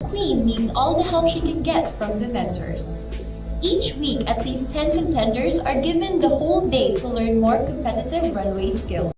queen needs all the help she can get from the mentors. Each week, at least 10 contenders are given the whole day to learn more competitive runway skills.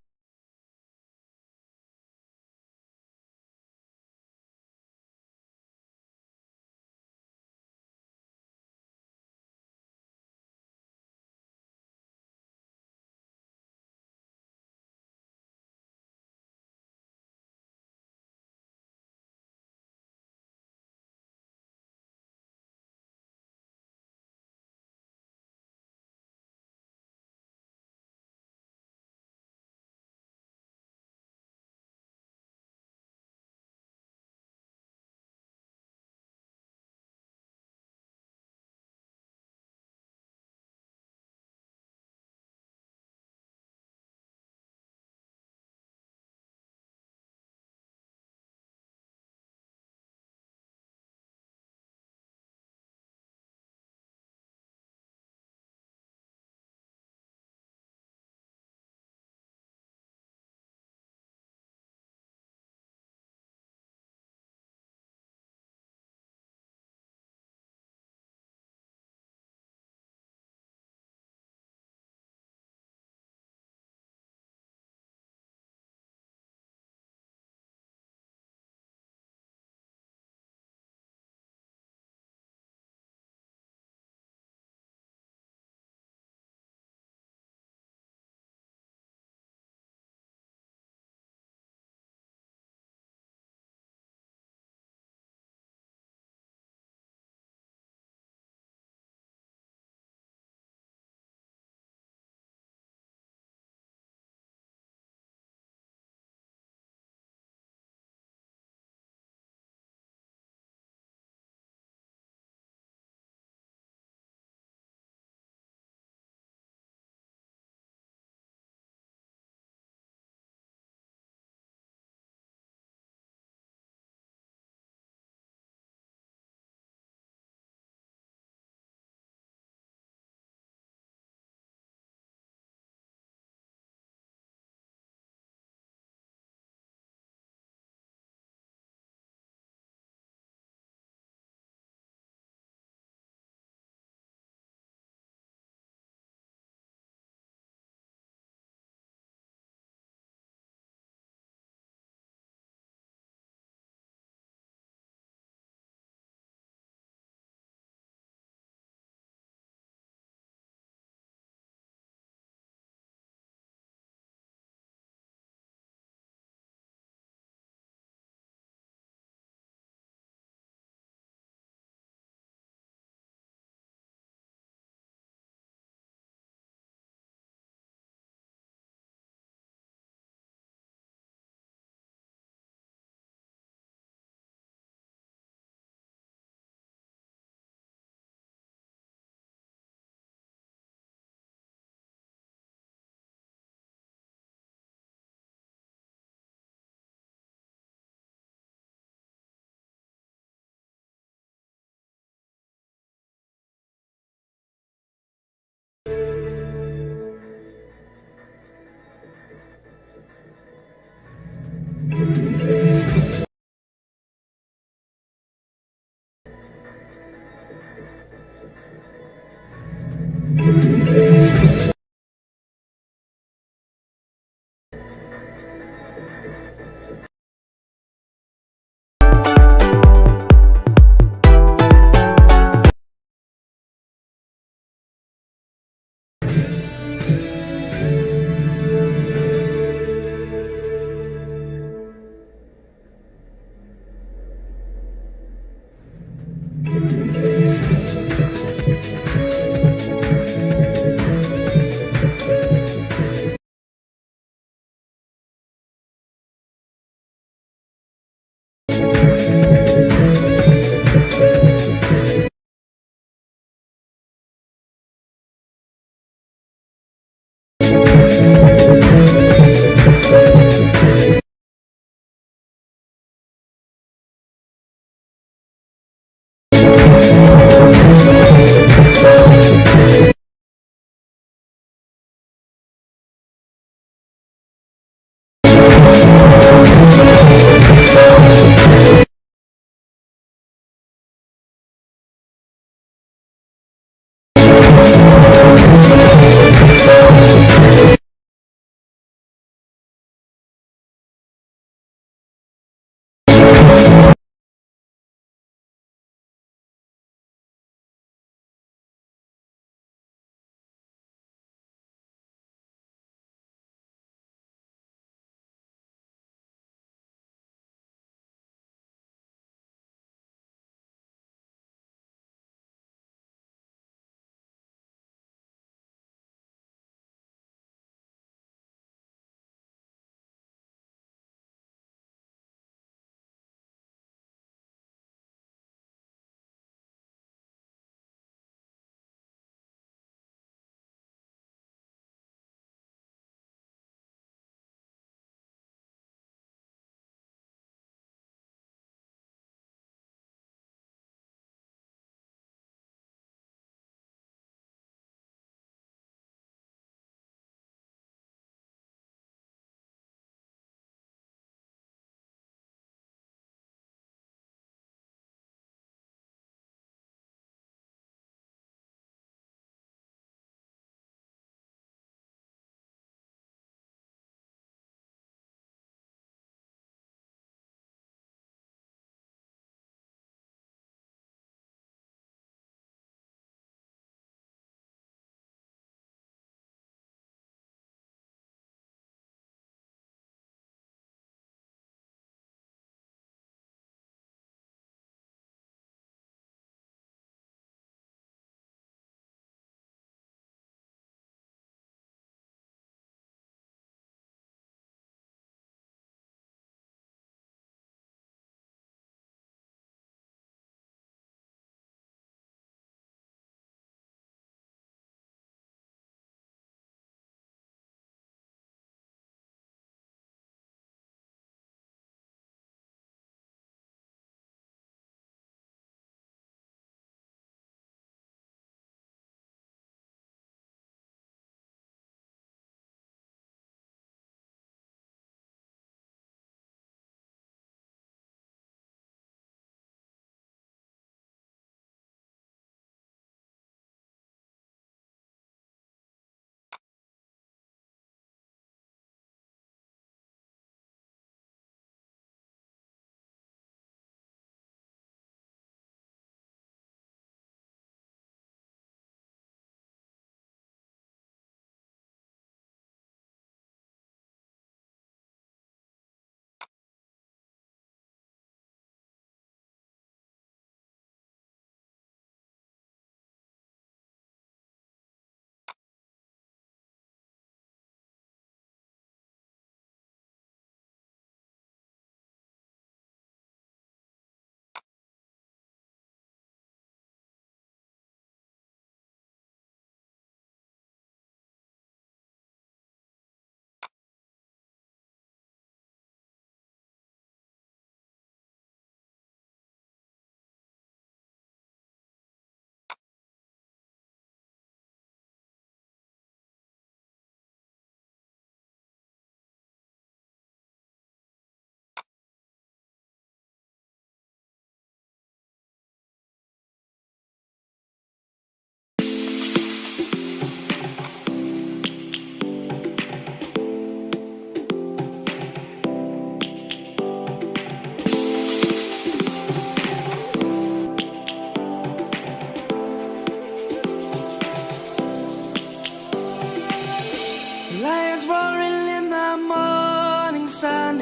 sun,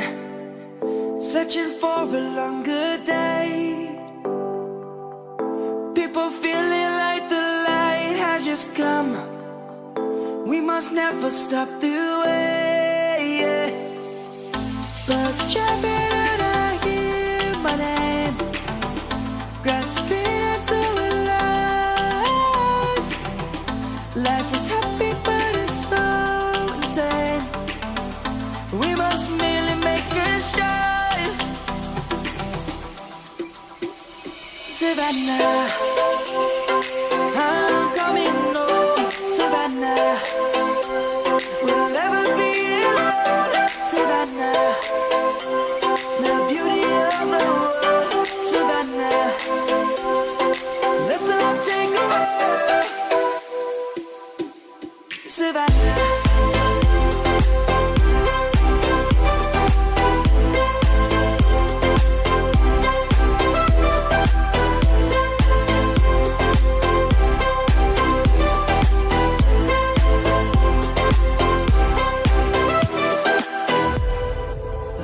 searching for a longer day. People feeling like the light has just come. We must never stop the way. Yeah. Birds jumping and I hear my name, grasping into a life. Life is happy but it's so insane. We must merely make a start. Savannah, I'm coming home. Savannah, we'll never be alone. Savannah, the beauty of the world. Savannah, let's all take a walk. Savannah.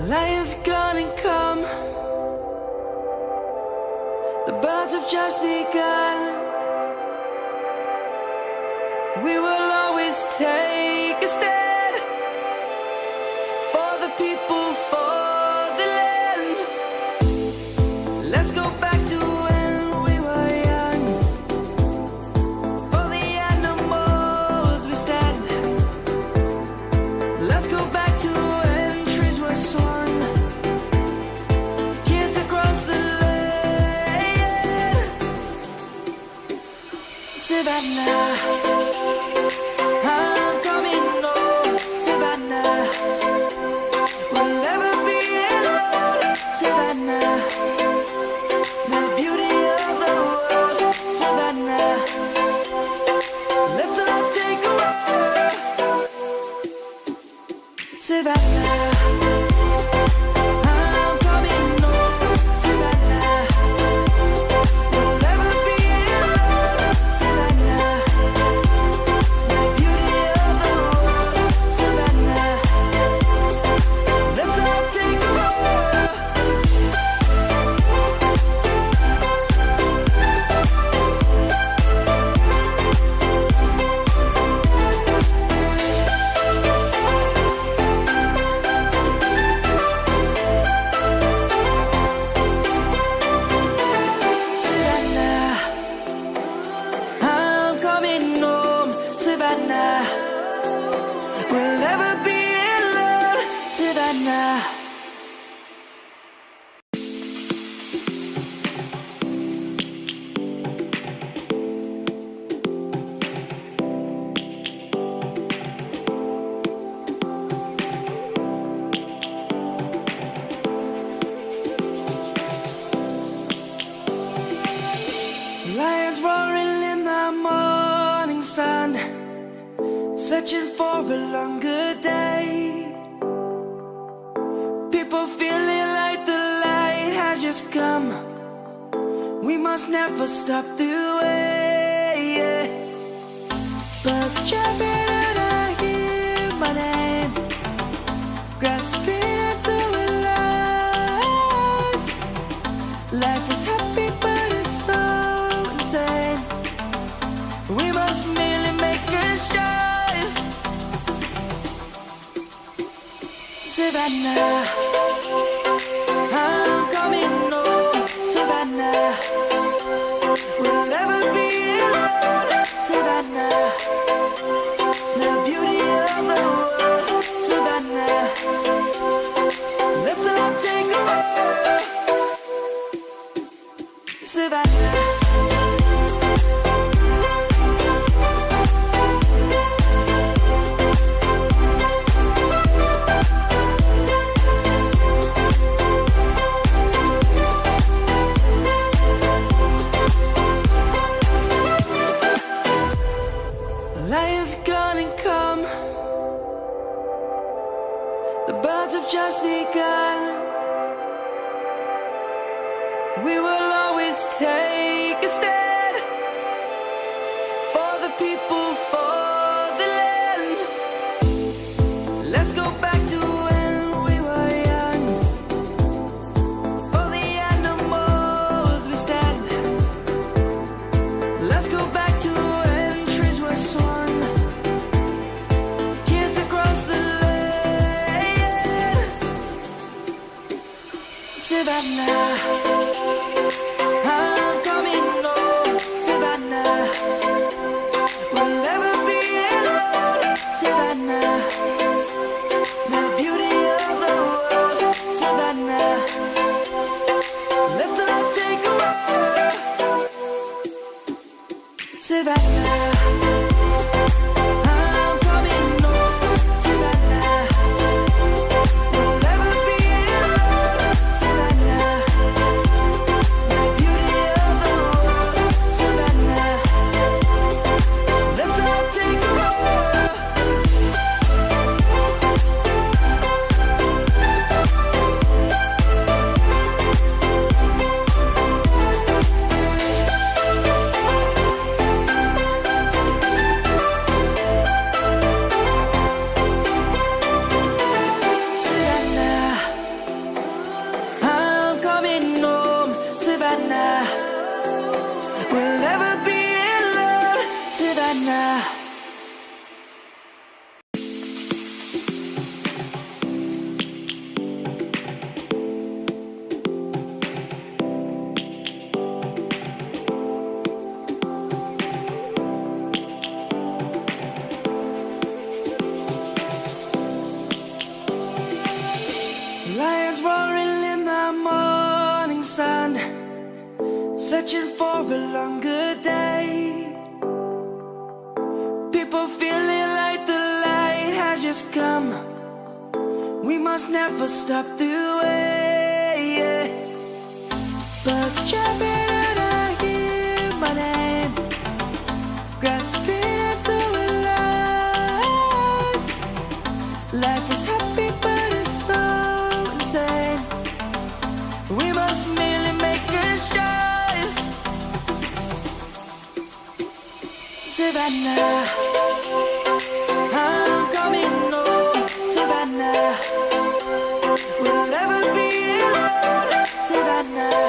Lion's gonna come. The birds have just begun. We will always take a stand for the people, for the land. Let's go back to when we were young. For the animals we stand. Let's go back to when trees were swung. Kids across the land. Savannah, I'm coming home. Savannah, we'll never be alone. Savannah, the beauty of the world. Savannah, let's all take a walk. Savannah, I'm coming home. Savannah, we'll never be alone. Savannah, the beauty of the world. Savannah, let's all take a walk. Savannah, I'm coming home. Savannah, we'll never be alone. Savannah. Lions roaring in the morning sun, searching for a longer day. People feeling like the light has just come. We must never stop the way. Yeah. Birds jumping and I hear my name, grasping into a life. Life is happy but it's so insane. We must merely make a start. Savannah, I'm coming home. Savannah, we'll never be alone. Savannah, the beauty of the world. Savannah, let's all take a walk. Savannah. Lion's gonna come. The birds have just begun. We will always take a stand for the people, for the land. Let's go back to when we were Savannah. Lions roaring in the morning sun, searching for a longer day. People feeling like the light has just come. We must never stop the way. Birds chirping and I hear my name, grasping into a life. Life is happy but it's so insane. We must merely make a start. Savannah, I'm coming home. Savannah, we'll never be alone. Savannah,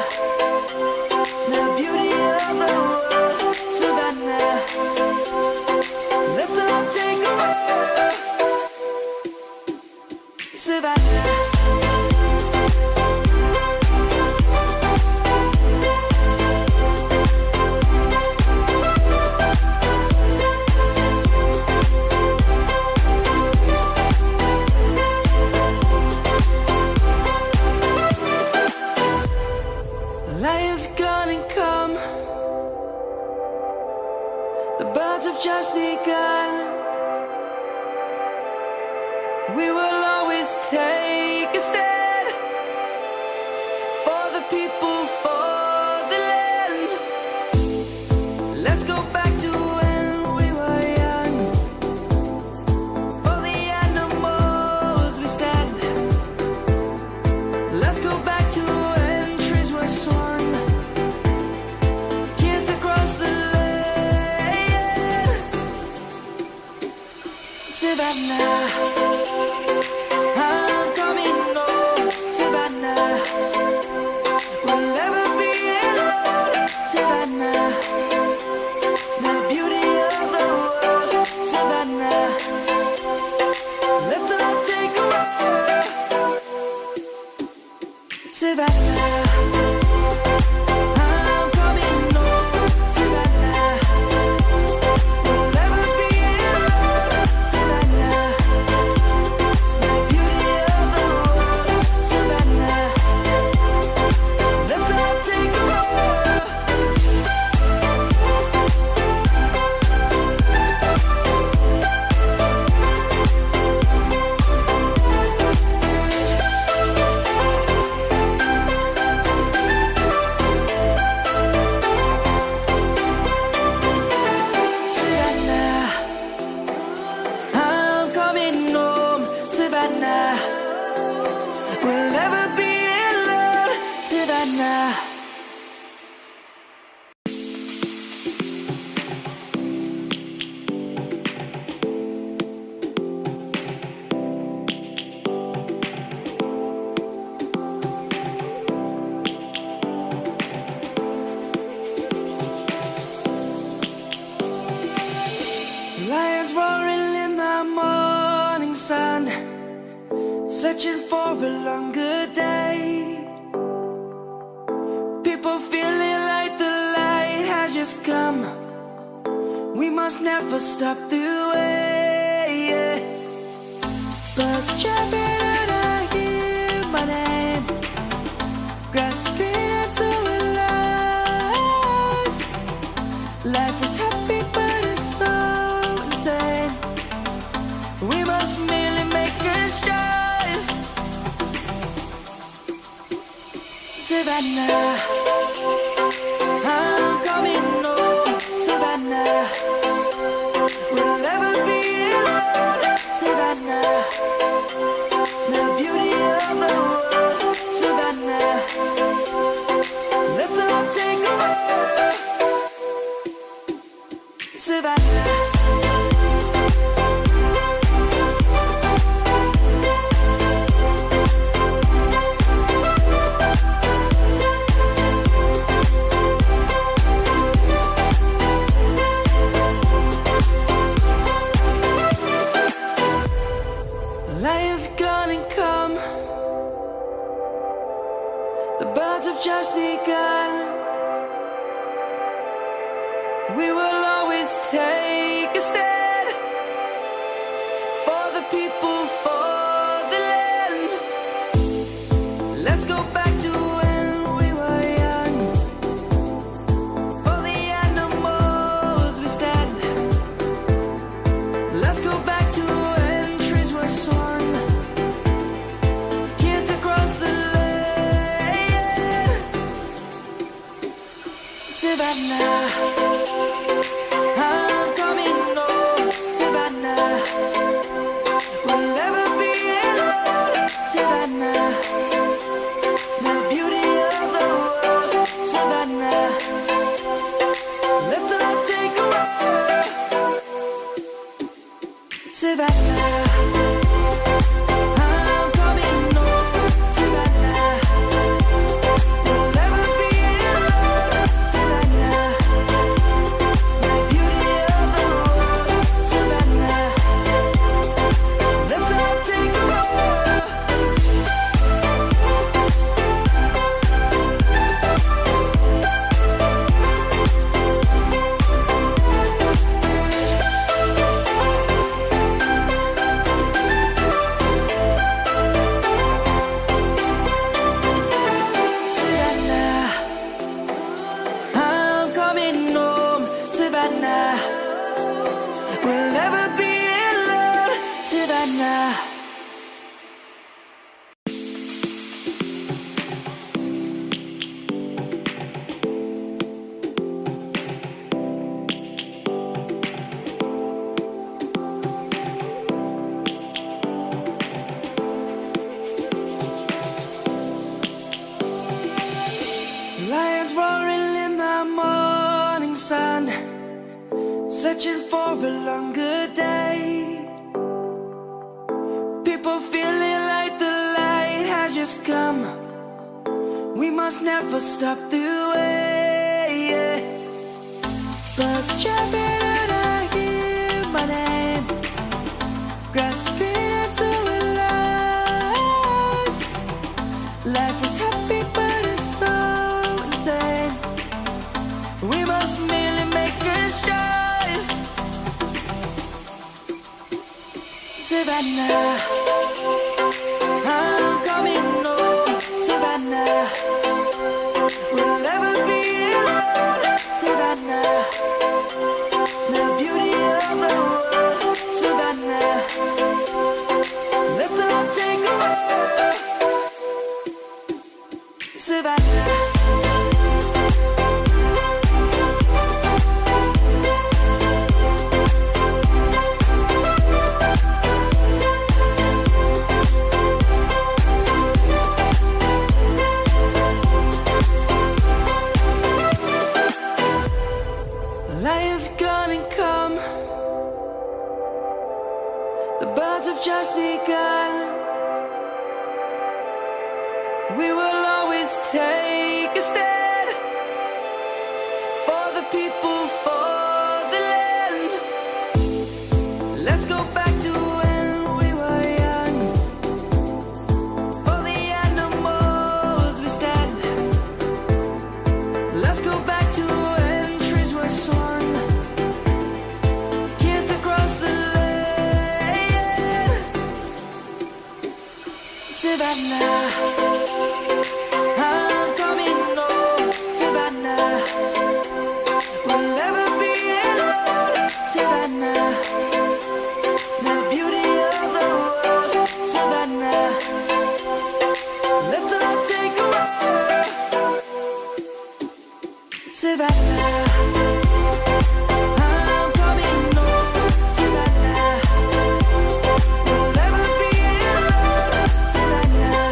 the beauty of the world. Savannah, let's all take a ride. Savannah. Lion's gonna come. The birds have just begun. We will always take a stand for the people, for the land. Let's go back to when we were young. For the animals we stand. Let's go back to when trees were swung. Kids across the land. Savannah, I'm coming home. Savannah, we'll never be alone. Savannah, the beauty of the world. Savannah, let's all take a ride. Savannah, I'm coming home. Savannah, we'll never be alone. Savannah, the beauty of the world. Savannah, let's all take a ride. Savannah, I'm coming home. Savannah, we'll never be alone. Savannah. Lions roaring in the morning sun, searching for a longer day. People feeling like the light has just come. We must never stop the way. Birds chirping and I hear my name, grasping into a life. Life is happy but it's so insane. We must merely make a start. Savannah, I'm coming home. Savannah, we'll never be alone. Savannah, the beauty of the world. Savannah, let's all take a ride. Savannah. just begun. We will always take a stand for the people, for the land. Let's go back to when we were young. For the animals we stand. Let's go back to when trees were swung. Kids across the land. Savannah, I'm coming home. Savannah, we'll never be alone. Savannah, the beauty of the world. Savannah, let's all take a ride. Savannah, I'm coming home. Savannah, we'll never be alone. Savannah, the beauty of the world. Savannah, let's all take a ride. Savannah, I'm coming home. Savannah, we'll never be alone. Savannah. Lions roaring in the morning sun, searching for a longer day. People feeling like the light has just come. We must never stop the way. Birds chirping and I hear my name, grasping into a life. Life is happy but it's so insane. We must merely make a start. Savannah, I'm coming home. Savannah, we'll never be alone. Savannah, the beauty of the world. Savannah, let's all take a ride. Savannah. Lion's gonna come. The birds have just begun. We will always take a stand for the people, for the land. Let's go back to when we were young. For the animals we stand. Let's go back to when trees were swung. Kids across the land. Savannah, I'm coming home. Savannah, we'll never be alone. Savannah, the beauty of the world. Savannah, let's all take a ride. Savannah, I'm coming home. Savannah, we'll never be alone. Savannah,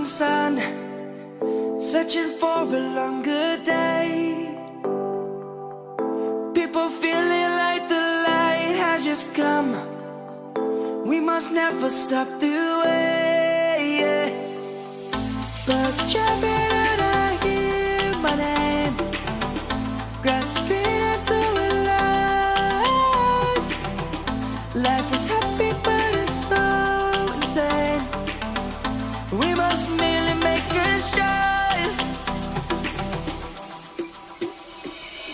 morning sun, searching for a longer day. People feeling like the light has just come. We must never stop the way. Birds chirping and I hear my name, grasping into a life. Life is happy but it's so insane. We must merely make a start.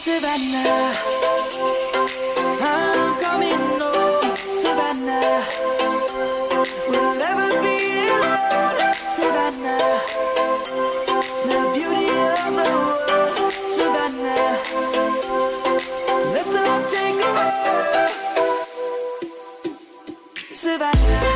Savannah, I'm coming home. Savannah, we'll never be alone. Savannah, the beauty of the world. Savannah, let's all take a ride. Savannah.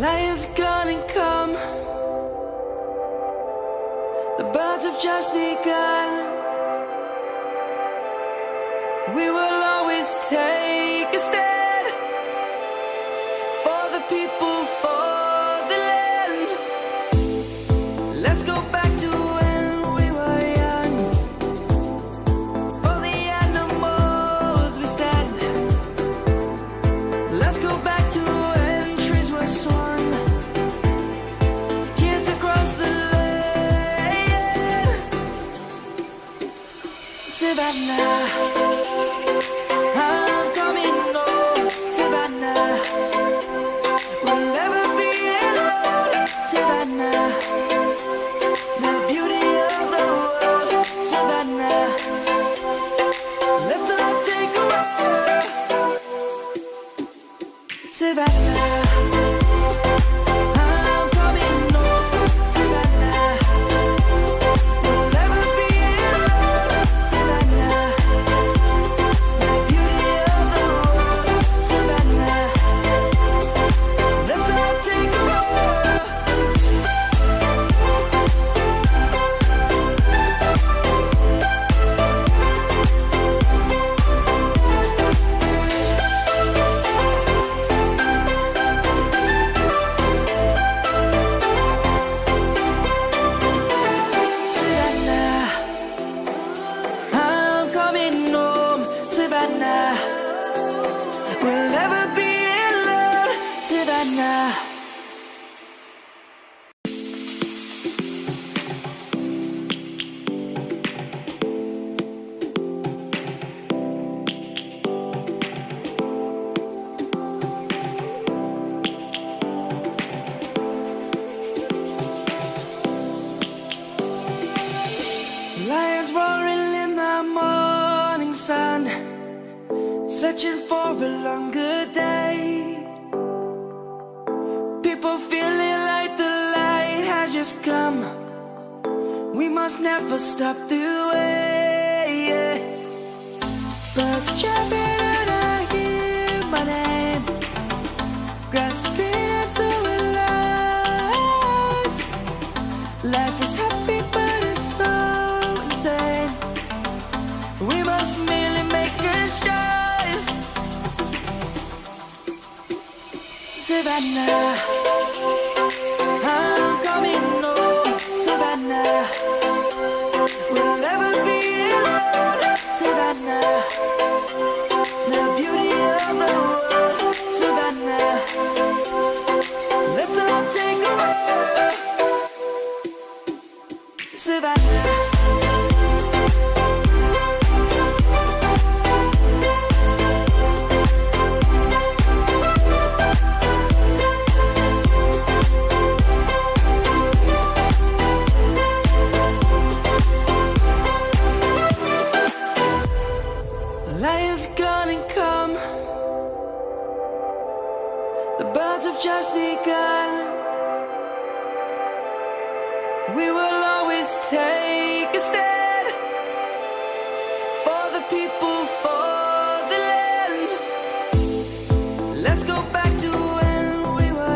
Lion's gonna come. The birds have just begun. We will always take a stand for the people, for the land. Let's go back to when we were young. For the animals we stand. Let's go back to when trees were swung. Kids across the land. Savannah, I'm coming home. Savannah, we'll never be alone. Savannah, the beauty of the world. Savannah, let's all take a ride. Savannah, I'm coming home. Savannah, we'll never be alone. Savannah, the beauty of the world. Savannah, let's all take a ride. Savannah, I'm coming home. Savannah, we'll never be alone. Savannah. Lions roaring in the morning sun, searching for a longer day. People feeling like the light has just come. We must never stop the way. Birds chirping and I hear my name, grasping into a life. Life is happy but it's so insane. We must merely make a start. Savannah, I'm coming home. Savannah, we'll never be alone. Savannah, the beauty of the world. Savannah, let's all take a ride. Savannah. Lion's gonna come. The birds have just begun. We will always take a stand for the people, for the land. Let's go back to when we were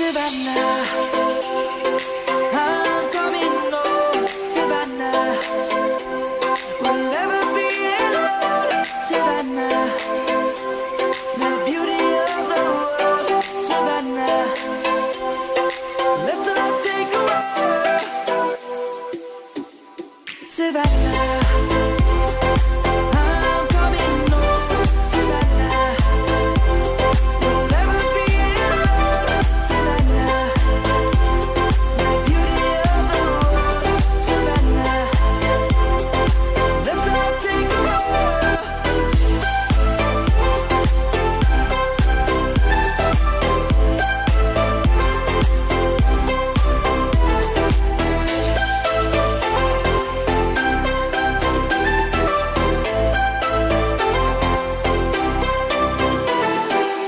Savannah, I'm coming home, Savannah. We'll never be alone, Savannah. The beauty of the world, Savannah. Let's all take a walk, Savannah. I'm coming home, Savannah. We'll never be alone, Savannah. The beauty of the world, Savannah. Let's all take a walk.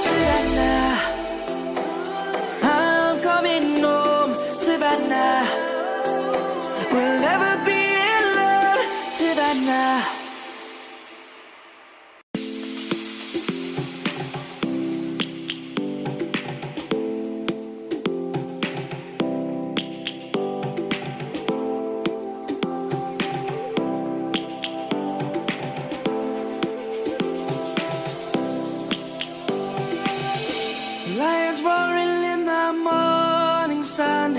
Savannah, I'm coming home, Savannah. We'll never be alone, Savannah. Lions roaring in the morning sun,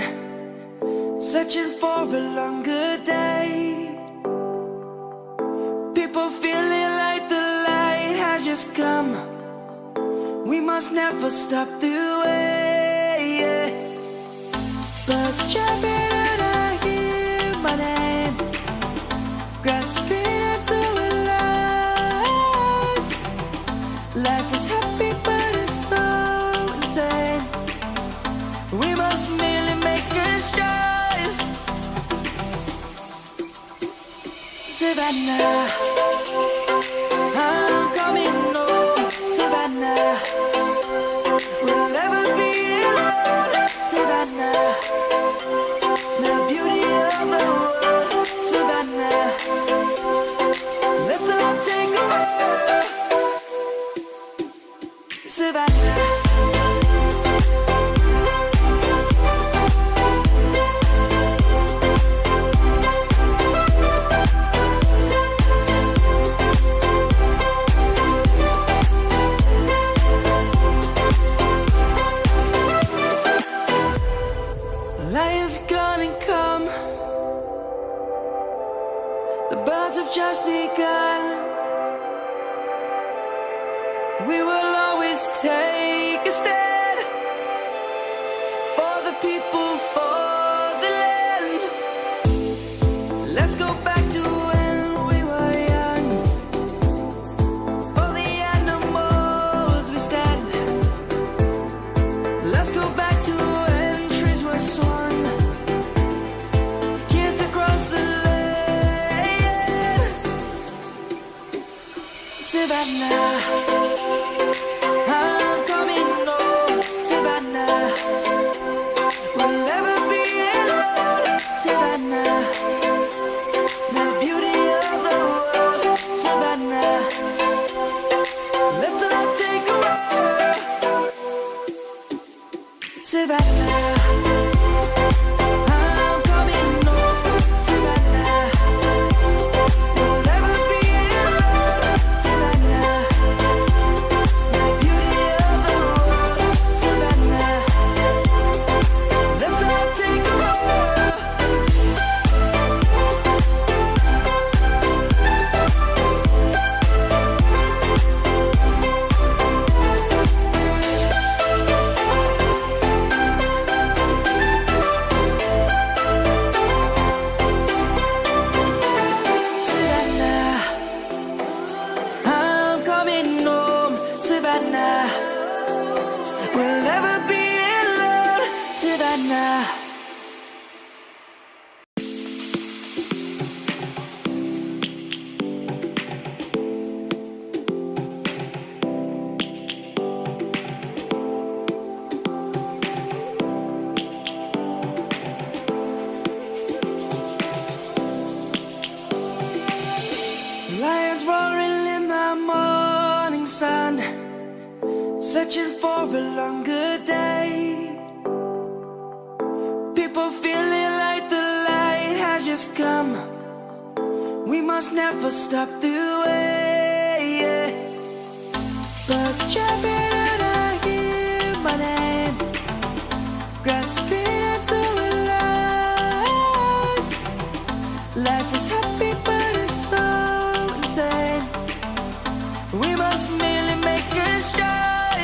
searching for a longer day. People feeling like the light has just come. We must never stop the way. Birds jumping and I hear my name, grasping into a life. Life is happy but it's so insane. We must merely make a start. Savannah, I'm coming home, Savannah. We'll never be alone, Savannah. The beauty of the world, Savannah. Let's all take a walk, Savannah. Lion's gonna come. The birds have just begun. We will always take a stand for the people, for the land. Let's go back to when we were young. For the animals we stand. Let's go back to when trees were swung. Kids across the land. Savannah, I'm coming home, Savannah. We'll never be alone, Savannah. The beauty of the world, Savannah. Let's all take a walk, Savannah. I'm coming home, Savannah. We'll never be alone, Savannah. The beauty of the world, Savannah. Let's all take a walk. Savannah, I'm coming home, Savannah. We'll never be alone, Savannah. Lions roaring in the morning sun, searching for a longer day. just come. We must never stop the way. Birds jumping and I hear my name, grasping into life. Life is happy but it's so insane. We must merely make a start.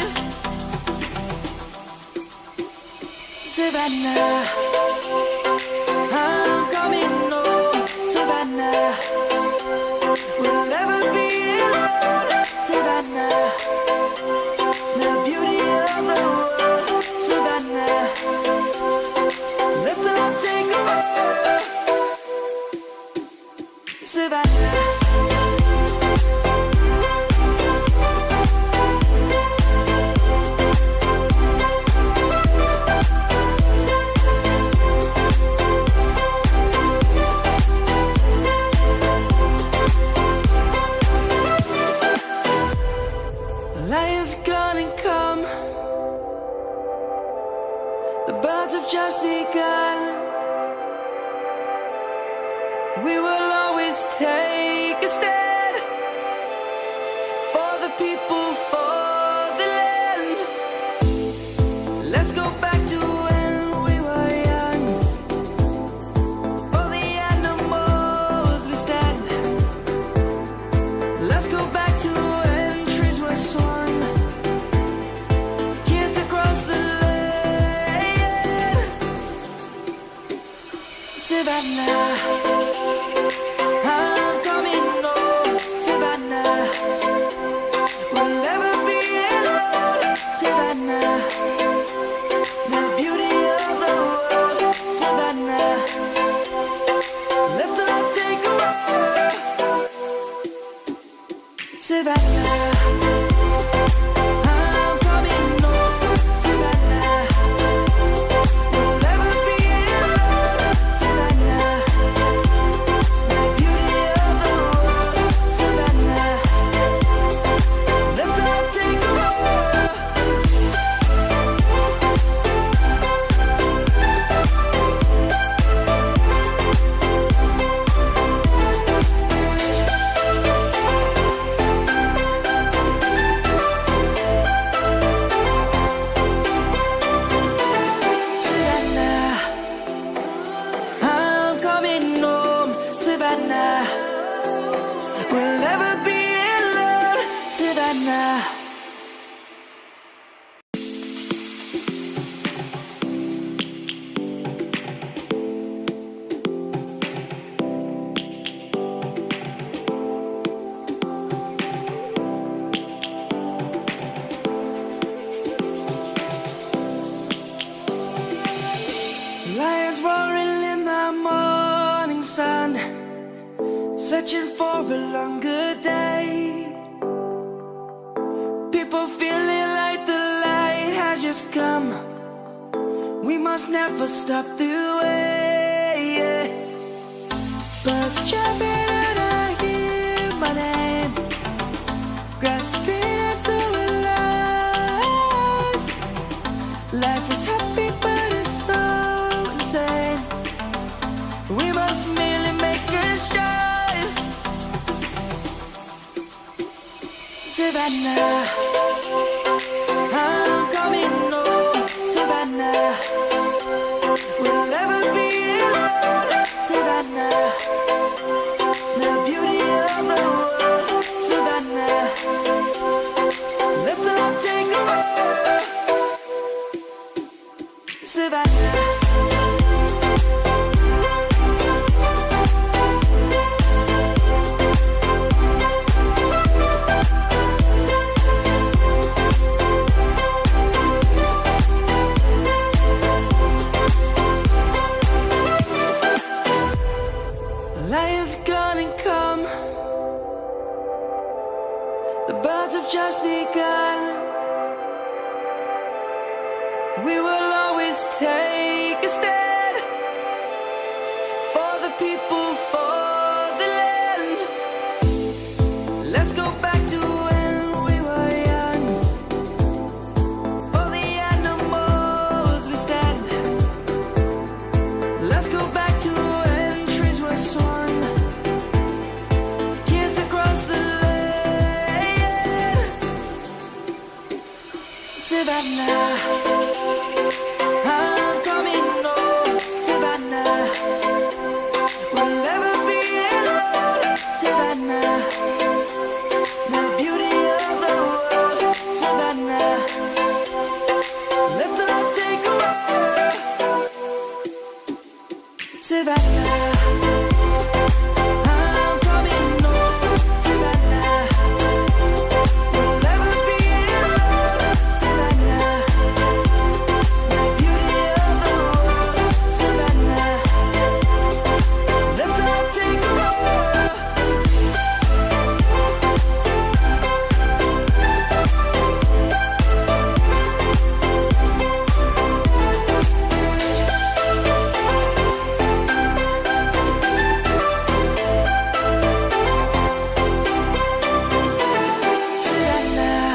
Savannah, I'm coming home. Savannah, we'll never be alone. Savannah, the beauty of the world. Savannah, let's all take a ride. Savannah. Lion's gonna come. The birds have just begun. We will always take a stand for the people, for the land. Let's go back to when we were young. For the animals we stand. Let's go back to when trees were swung. Kids across the land. Savannah, I'm coming home. Savannah, we'll never be alone. Savannah, the beauty of the world. Savannah, let's all take a ride. Savannah, I'm coming home. Savannah, we'll never be alone. Savannah, the beauty of the world. Savannah, let's all take a ride. Savannah, I'm coming home. Savannah, we'll never be alone. Savannah. Lions roaring in the morning sun, searching for a longer day. People feeling like the light has just come. We must never stop the way. Birds jumping and I hear my name, grasping into life. Life is happy but it's so insane. We must merely make a start. Savannah, I'm coming home. Savannah, we'll never be alone. Savannah, the beauty of the world. Savannah, let's all take a ride. Savannah. Lion's gonna come. The birds have just begun. We will always take a stand for the people, for the land. Let's go back to when we were young. For the animals we stand. Let's go back to when trees were Savannah, I'm coming home, Savannah. We'll never be alone, Savannah. The beauty of the world, Savannah. Let's not take a walk, Savannah. I'm coming home, Savannah. We'll never be alone, Savannah. The beauty of the world, Savannah. Let's not take a walk. Savannah,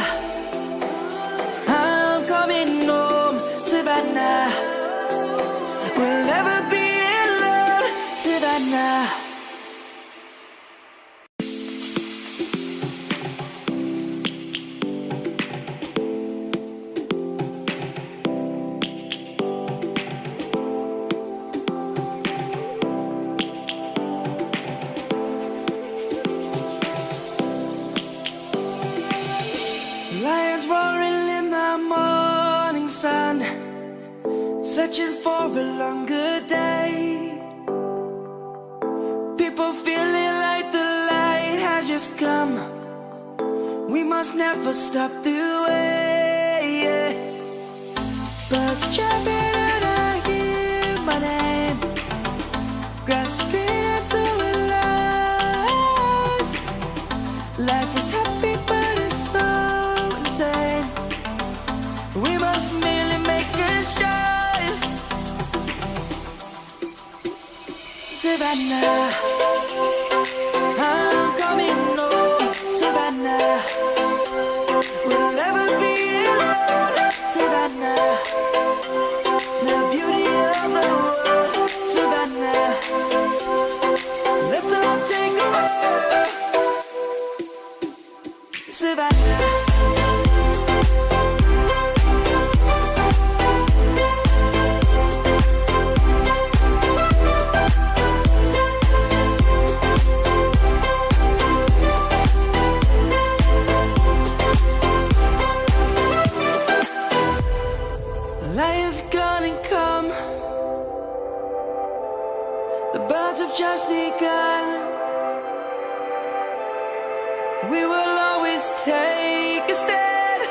I'm coming home, Savannah. We'll never be alone, Savannah. Lions roaring in the morning sun, searching for a longer day. People feeling like the light has just come. We must never stop the way. Birds chirping and I hear my name, grasping into a life. Life is happy but it's so insane. We must merely make a start. Savannah, I'm coming home, Savannah. We'll never be alone, Savannah. The beauty of the world, Savannah. Let's all take a walk, Savannah. Lion's gonna come. The birds have just begun. We will always take a stand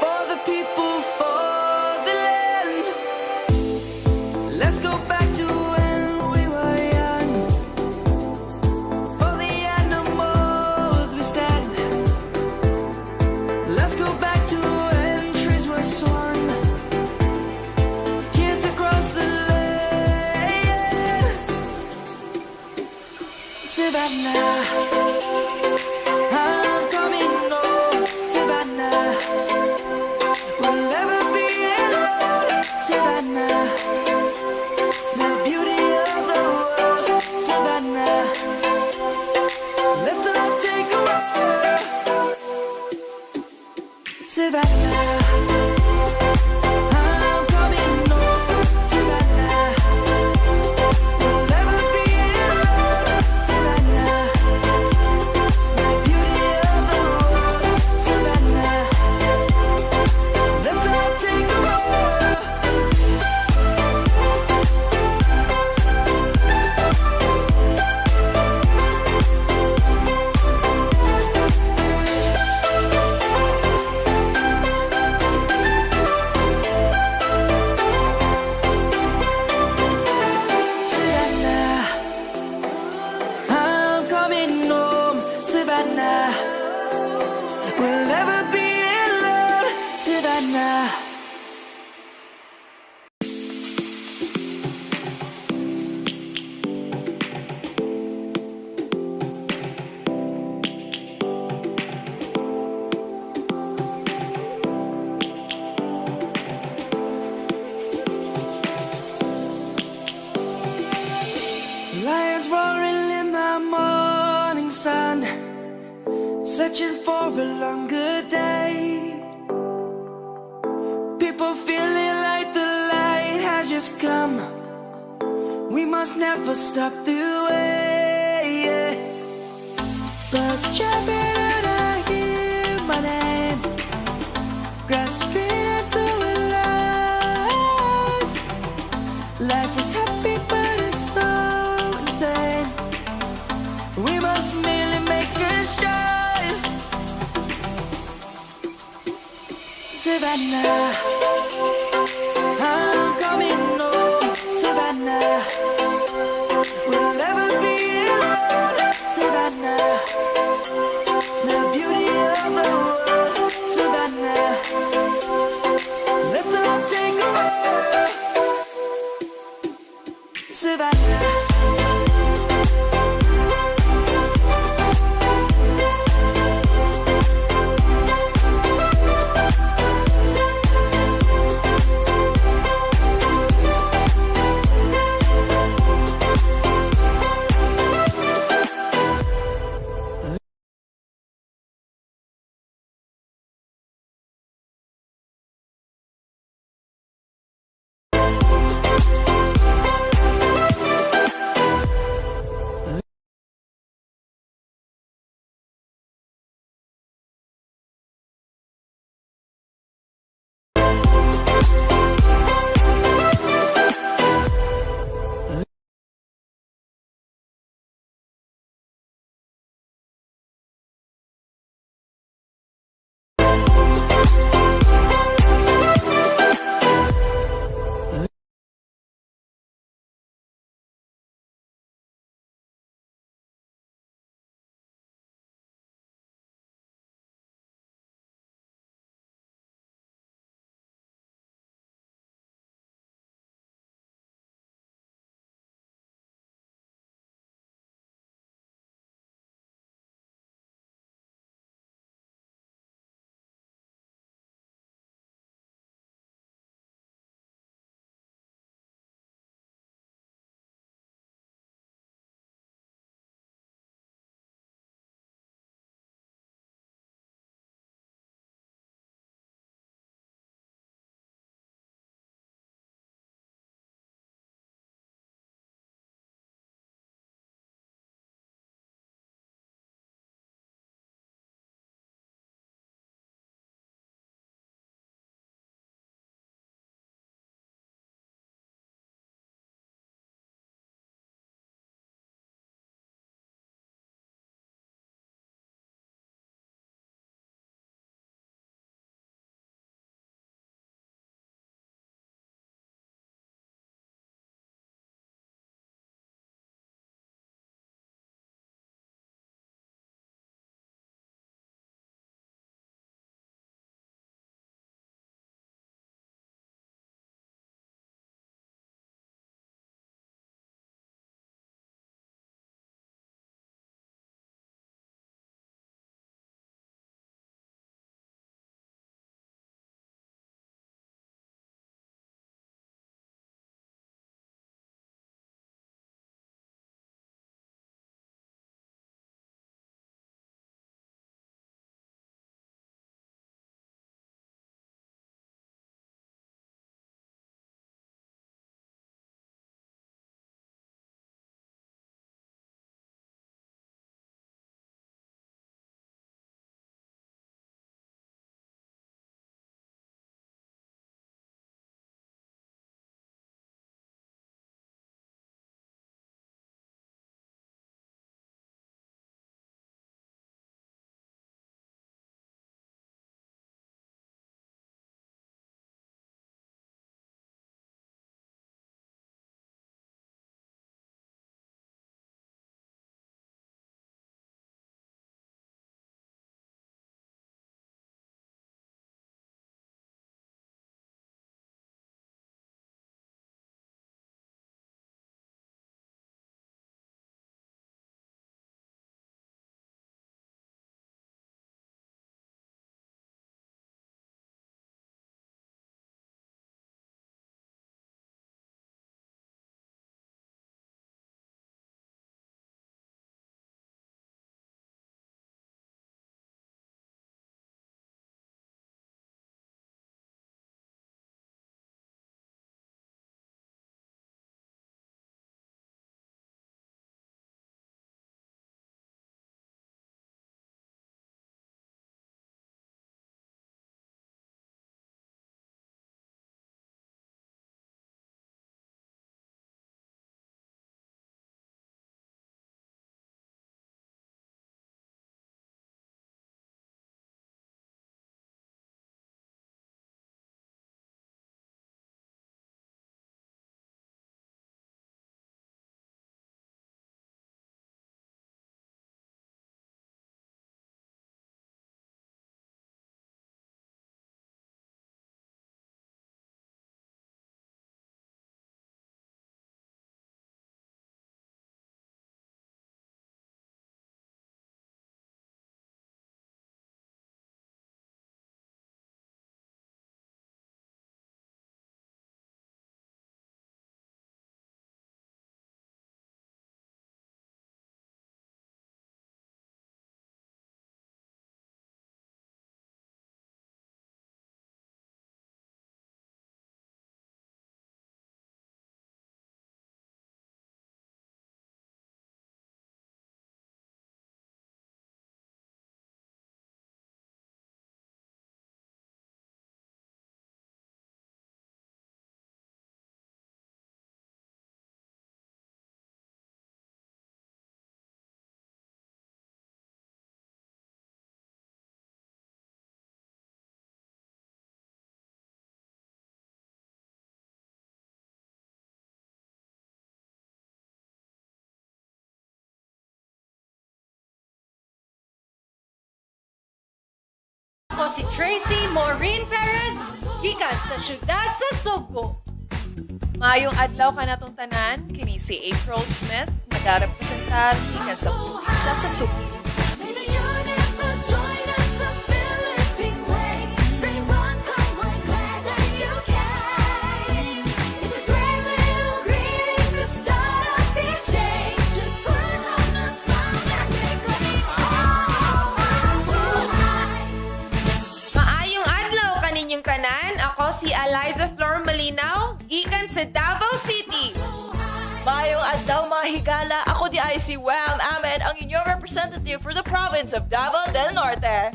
for the people, for the land. Let's go back to when we were young. For the animals we stand. Let's go back to when trees were swung. Kids across the land. Savannah, I'm coming home, Savannah. We'll never be alone, Savannah. The beauty of the world, Savannah. Let's not take a walk, Savannah. I'm coming home, Savannah. We'll never be alone, Savannah. The beauty of the world, Savannah. Let's not take a walk. Savannah, I'm coming home, Savannah. We'll never be alone, Savannah. Lions roaring in the morning sun, searching for a longer day. must never stop the way. Yeah. Birds chirping and I hear my name, grasping into a life. Life is happy but it's so insane. We must merely make a start. Savannah, I'm coming home. Savannah, we'll never be alone. Savannah, the beauty of the world. Savannah, let's all take a walk. Savannah. si Tracy Maureen Perez, gikan sa syudad sa Sugbo. Mayong adlaw ka natong tanan, kini si April Smith, nagarepresentar gikan sa probinsya sa Subo. May the universe join us, the Philippine way. Say one, come on, glad that you came. It's a great little greeting to start off each day. Just put on a smile that makes me Maayong adlaw kaninyong tanan. Ako si Eliza Flor Malinaw, gikan sa Davao City. Mayong adlaw mga higala, ako di ay si Wham Ahmed, ang inyong representative for the province of Davao del Norte.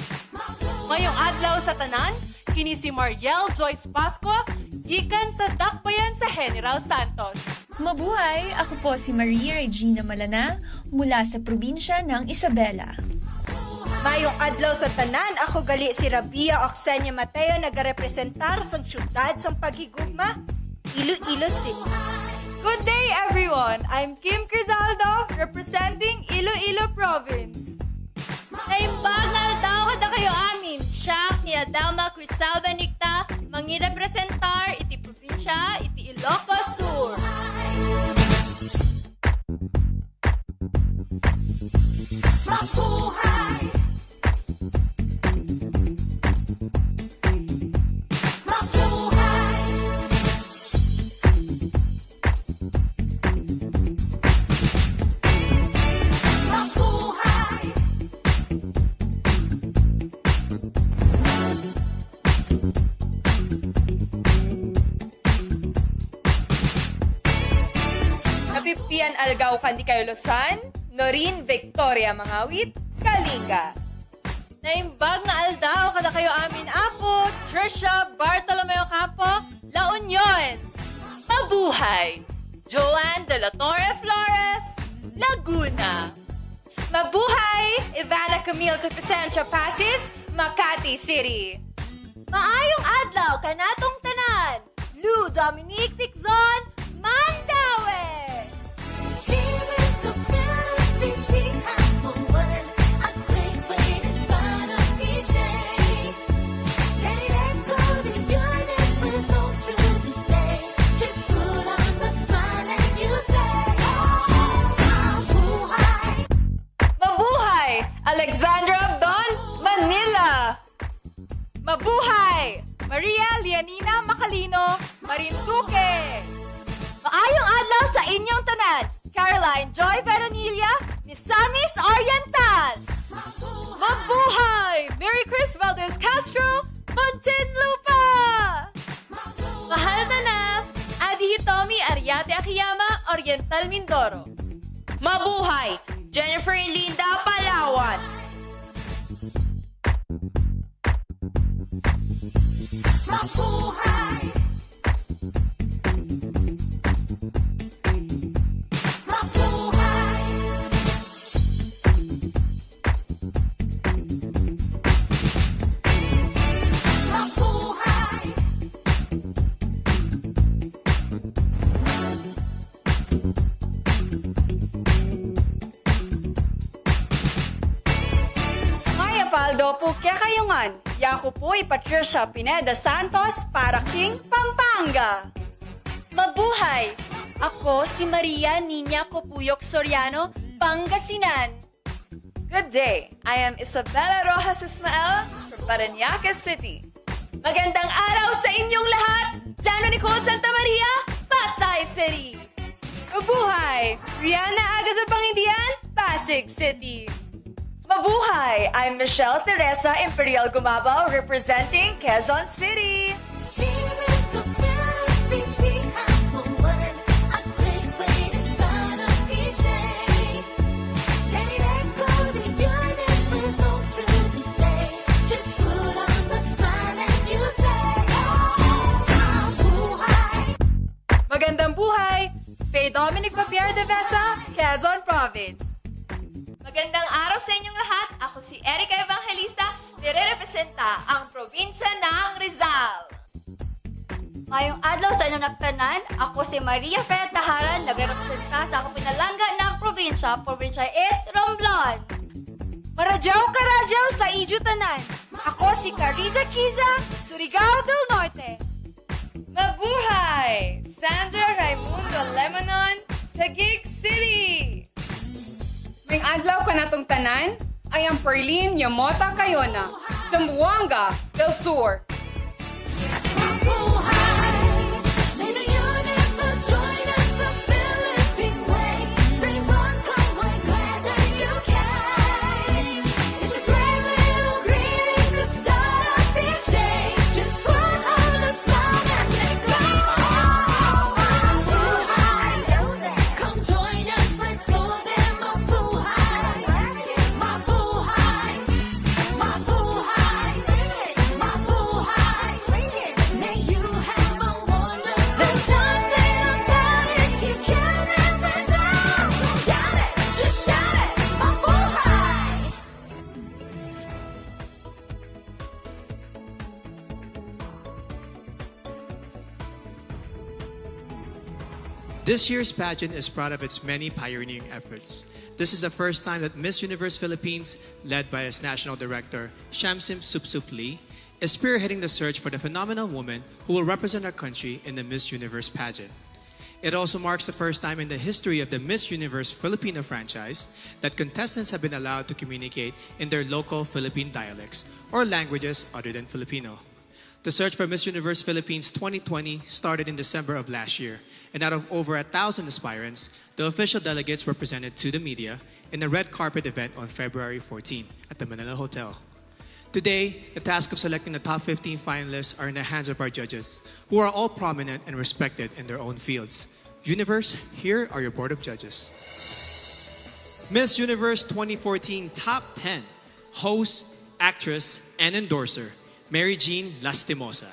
Mayong adlaw sa tanan, kini si Mariel Joyce Pasco, gikan sa Dakbayan sa General Santos. Mabuhay! Ako po si Maria Regina Malana mula sa probinsya ng Isabela. Mayong adlaw sa tanan, ako gali si Rabia Oxenia Mateo nagarepresentar sa syudad sa paghigugma, Iloilo City. Good day, everyone! I'm Kim Crizaldo, representing Iloilo Province. Naimbag na aldaw kada kayo amin. Siya ni Adama Crisalba Nicta, mangirepresentar iti probinsya, iti Ilocos Sur. Mabuhay! Mabuhay! Mabuhay! Napipian algaw kandi kayo Losan, Norin Victoria Mangawit, Kalinga. Naimbag na aldaw kada kayo amin apo, Trisha Bartolomeo Campo, La Union. Mabuhay! Joanne de la Torre Flores, Laguna. Mabuhay! Ivana Camille sa Presencia Pasis, Makati City. Maayong adlaw kanatong tanan, Lou Dominique Piczon, Mandaue. Here in the Philippines, we have a word, a great way to start off each day. Let it echo the universe all through this day. Just put on the smile as you say, Mabuhay! Mabuhay! Alexandra Abdon, Manila. Mabuhay! Maria Lianina Macalino, Marinduque. Maayong adlaw sa inyong tanan, Caroline Joy Veronilla, Misamis Oriental. Mabuhay! Mary Chris Valdez Castro, Muntinlupa. Mahal na na, Adi Hitomi Ariate Akiyama, Oriental Mindoro. Mabuhay! Jennifer Linda Palawan. Mabuhay! Mabuhay! Mabuhay! Maya Paldo po kaya kayungan. Yaku po'y Patricia Pineda Santos para King Pampanga. Mabuhay! Ako si Maria Nina Copuyok Soriano, Pangasinan. Good day. I am Isabella Rojas Ismael from Parañaque City. Magandang araw sa inyong lahat! San Nicole Santa Maria, Pasay City. Mabuhay! Rihanna Aga sa Pangindian, Pasig City. Mabuhay! I'm Michelle Teresa Imperial Gumabaw representing Quezon City. Here in the Philippines, we have a word, a great way to start off each day. Let it echo the universe all through this day. Just put on the smile as you say, Mabuhay! Magandang buhay! Faye Dominic Papier de Besa, Quezon Province. Magandang araw sa inyong lahat. Ako si Erica Evangelista, nire-representa ang probinsya ng Rizal. Mayong adlaw sa inyong nagtanan, ako si Maria Fred Taharan, nagre-representa sa akong pinalangga ng probinsya 8, Romblon. Maradyaw karadyaw sa Ijo Tanan. Ako si Carissa Kiza, Surigao del Norte. Mabuhay! Sandra Raimundo Lemonon, Taguig City! May adlaw ka natong tanan, I am Perlene Yamota Cayona, Zamboanga del Sur. This year's pageant is proud of its many pioneering efforts. This is the first time that Miss Universe Philippines, led by its national director, Shamsim Supsup Lee, is spearheading the search for the phenomenal woman who will represent our country in the Miss Universe pageant. It also marks the first time in the history of the Miss Universe Filipino franchise that contestants have been allowed to communicate in their local Philippine dialects or languages other than Filipino. The search for Miss Universe Philippines 2020 started in December of last year, and out of over 1,000 aspirants, the official delegates were presented to the media in a red carpet event on February 14 at the Manila Hotel. Today, the task of selecting the top 15 finalists are in the hands of our judges, who are all prominent and respected in their own fields. Universe, here are your board of judges. Miss Universe 2014 Top 10, host, actress, and endorser, Mary Jean Lastimosa.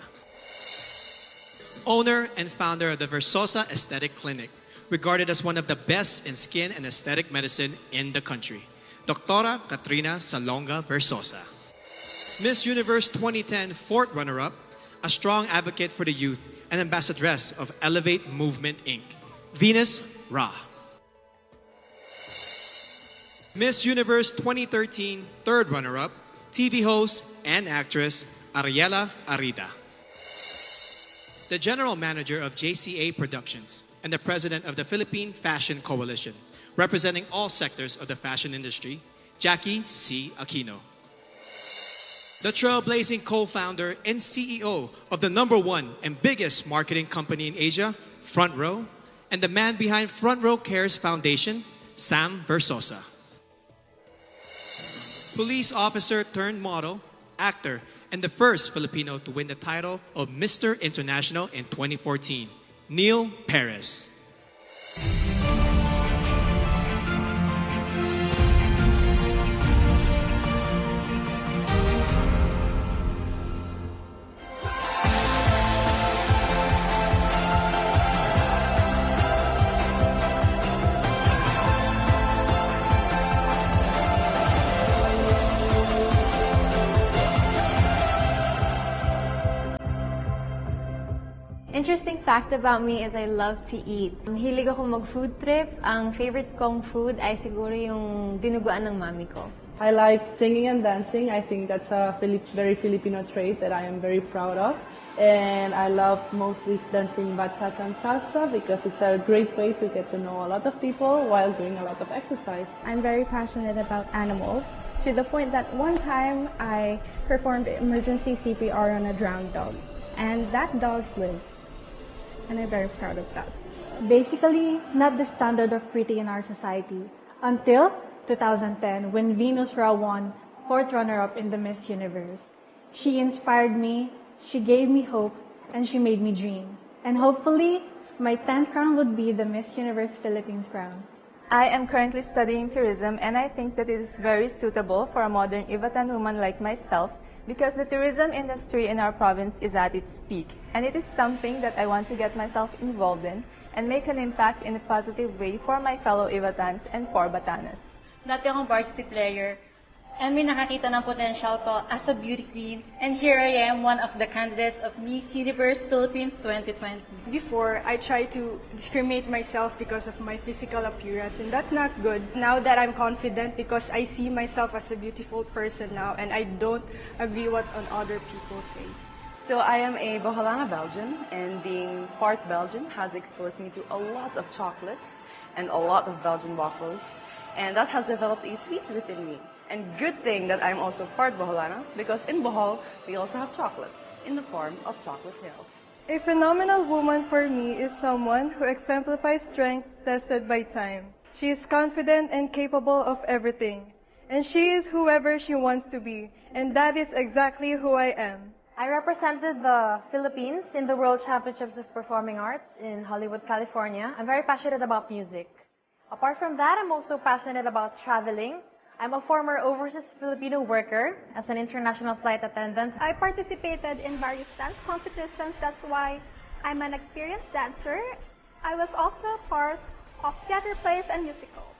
Owner and founder of the Versosa Aesthetic Clinic, regarded as one of the best in skin and aesthetic medicine in the country, Doctora Katrina Salonga Versosa. Miss Universe 2010 fourth runner-up, a strong advocate for the youth and ambassadress of Elevate Movement Inc., Venus Ra. Miss Universe 2013 third runner-up, TV host and actress Ariela Arida. The general manager of JCA Productions and the president of the Philippine Fashion Coalition, representing all sectors of the fashion industry, Jackie C. Aquino. The trailblazing co-founder and CEO of the #1 and biggest marketing company in Asia, Front Row, and the man behind Front Row Cares Foundation, Sam Versosa. Police officer turned model, actor, and the first Filipino to win the title of Mr. International in 2014, Neil Perez. Interesting fact about me is I love to eat. Hilig ako mag-food trip. Ang favorite kong food ay siguro yung dinuguan ng mami ko. I like singing and dancing. I think that's a very Filipino trait that I am very proud of. And I love mostly dancing bachata and salsa because it's a great way to get to know a lot of people while doing a lot of exercise. I'm very passionate about animals to the point that one time I performed emergency CPR on a drowned dog. And that dog lived. And I'm very proud of that. Basically, not the standard of pretty in our society until 2010 when Venus Ra won fourth runner-up in the Miss Universe. She inspired me, she gave me hope, and she made me dream. And hopefully, my 10th crown would be the Miss Universe Philippines crown. I am currently studying tourism and I think that it is very suitable for a modern Ivatan woman like myself because the tourism industry in our province is at its peak, and it is something that I want to get myself involved in and make an impact in a positive way for my fellow Ivatans and for Batanes. Dati akong varsity player and may nakakita ng potential ko as a beauty queen. And here I am, one of the candidates of Miss Universe Philippines 2020. Before, I tried to discriminate myself because of my physical appearance, and that's not good. Now that I'm confident because I see myself as a beautiful person now, and I don't agree what on other people say. So I am a Boholana Belgian, and being part Belgian has exposed me to a lot of chocolates and a lot of Belgian waffles, and that has developed a sweet within me. And good thing that I'm also part Boholana, because in Bohol, we also have chocolates in the form of chocolate hills. A phenomenal woman for me is someone who exemplifies strength tested by time. She is confident and capable of everything. And she is whoever she wants to be. And that is exactly who I am. I represented the Philippines in the World Championships of Performing Arts in Hollywood, California. I'm very passionate about music. Apart from that, I'm also passionate about traveling. I'm a former overseas Filipino worker as an international flight attendant. I participated in various dance competitions. That's why I'm an experienced dancer. I was also part of theater plays and musicals.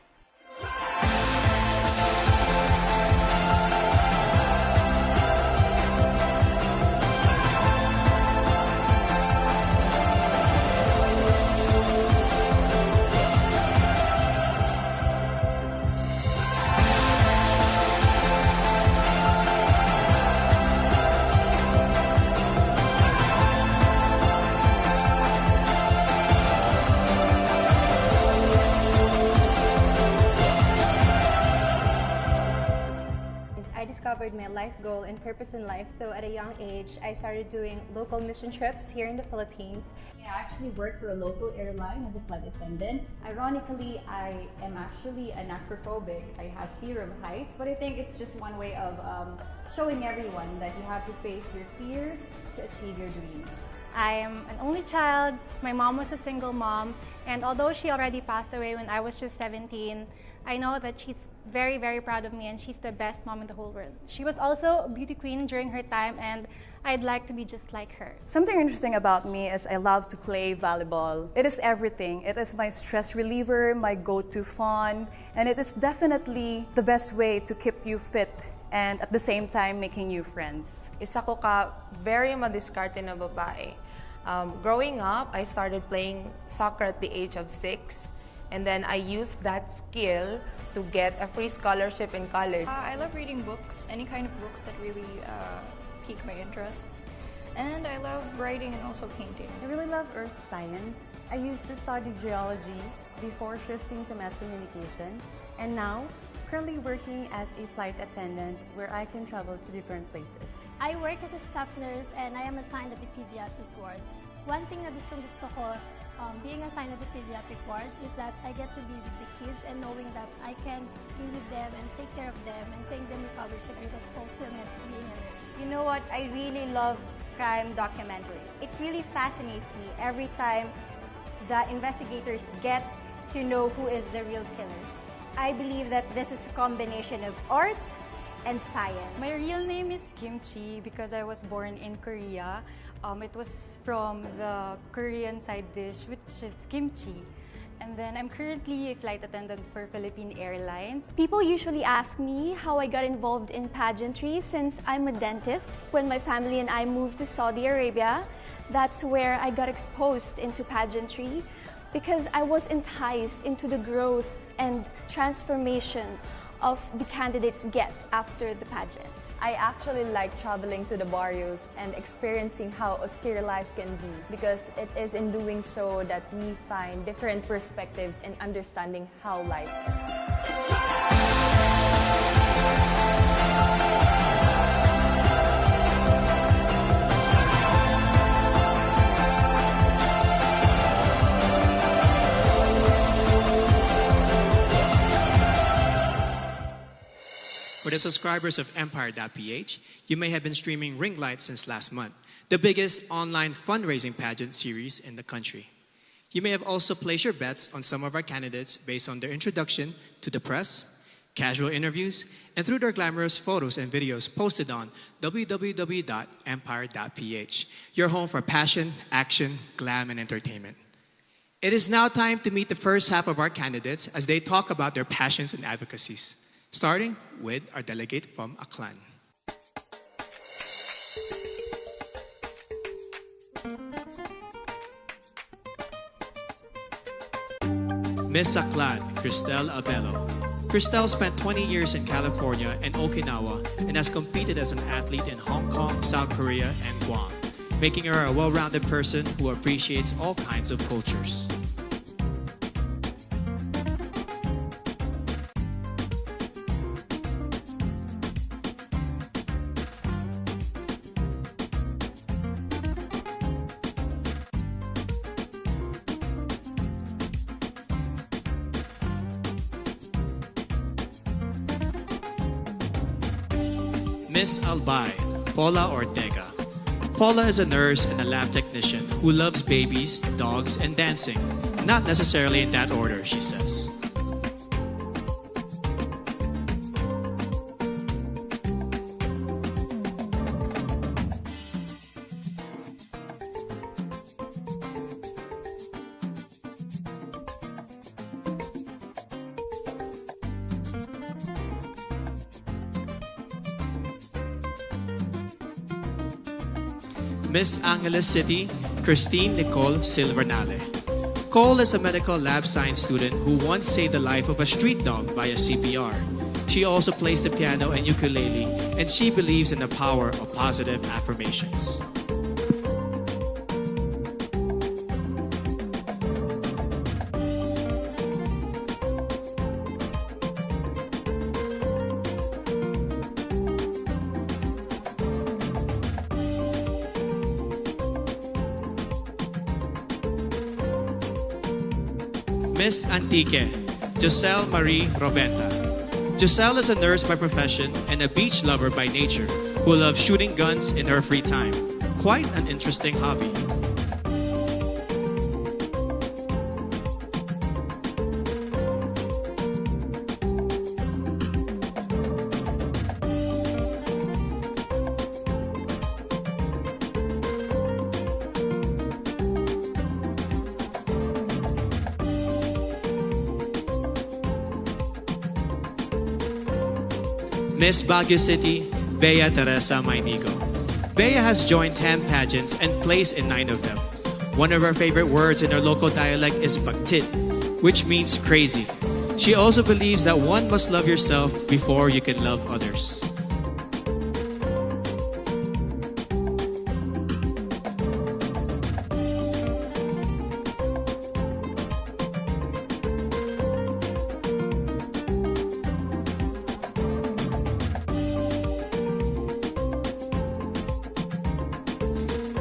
Discovered my life goal and purpose in life. So at a young age, I started doing local mission trips here in the Philippines. I actually work for a local airline as a flight attendant. Ironically, I am actually an acrophobic. I have fear of heights, but I think it's just one way of showing everyone that you have to face your fears to achieve your dreams. I am an only child. My mom was a single mom, and although she already passed away when I was just 17, I know that she's very, very proud of me, and she's the best mom in the whole world. She was also a beauty queen during her time, and I'd like to be just like her. Something interesting about me is I love to play volleyball. It is everything. It is my stress reliever, my go-to fun, and it is definitely the best way to keep you fit and at the same time making new friends. Isa ko ka very madiskarte na babae. Growing up, I started playing soccer at the age of 6. And then I used that skill to get a free scholarship in college. I love reading books, any kind of books that really pique my interests. And I love writing and also painting. I really love earth science. I used to study geology before shifting to mass communication. And now, currently working as a flight attendant where I can travel to different places. I work as a staff nurse and I am assigned at the pediatric ward. One thing na gusto ko being assigned at the pediatric ward is that I get to be with the kids and knowing that I can be with them and take care of them and seeing them recover is the greatest fulfillment being a nurse. You know what? I really love crime documentaries. It really fascinates me every time the investigators get to know who is the real killer. I believe that this is a combination of art and science. My real name is Kimchi because I was born in Korea. It was from the Korean side dish, which is kimchi. And then I'm currently a flight attendant for Philippine Airlines. People usually ask me how I got involved in pageantry since I'm a dentist. When my family and I moved to Saudi Arabia, that's where I got exposed into pageantry because I was enticed into the growth and transformation of the candidates get after the pageant. I actually like traveling to the barrios and experiencing how austere life can be because it is in doing so that we find different perspectives and understanding how life is. For the subscribers of Empire.ph, you may have been streaming Ring Light since last month, the biggest online fundraising pageant series in the country. You may have also placed your bets on some of our candidates based on their introduction to the press, casual interviews, and through their glamorous photos and videos posted on www.empire.ph, your home for passion, action, glam, and entertainment. It is now time to meet the first half of our candidates as they talk about their passions and advocacies. starting with our delegate from Aklan. Miss Aklan, Cristel Abello. Cristel spent 20 years in California and Okinawa and has competed as an athlete in Hong Kong, South Korea, and Guam, making her a well-rounded person who appreciates all kinds of cultures. Miss Albay, Paula Ortega. Paula is a nurse and a lab technician who loves babies, dogs, and dancing. Not necessarily in that order, she says. Miss Angeles City, Christine Nicole Silvernale. Cole is a medical lab science student who once saved the life of a street dog via CPR. She also plays the piano and ukulele, and she believes in the power of positive affirmations. Miss Antique, Giselle Marie Robenta. Giselle is a nurse by profession and a beach lover by nature who loves shooting guns in her free time. Quite an interesting hobby. Miss Baguio City, Bea Teresa Mainigo. Bea has joined 10 pageants and placed in 9 of them. One of her favorite words in her local dialect is baktit, which means crazy. She also believes that one must love yourself before you can love others.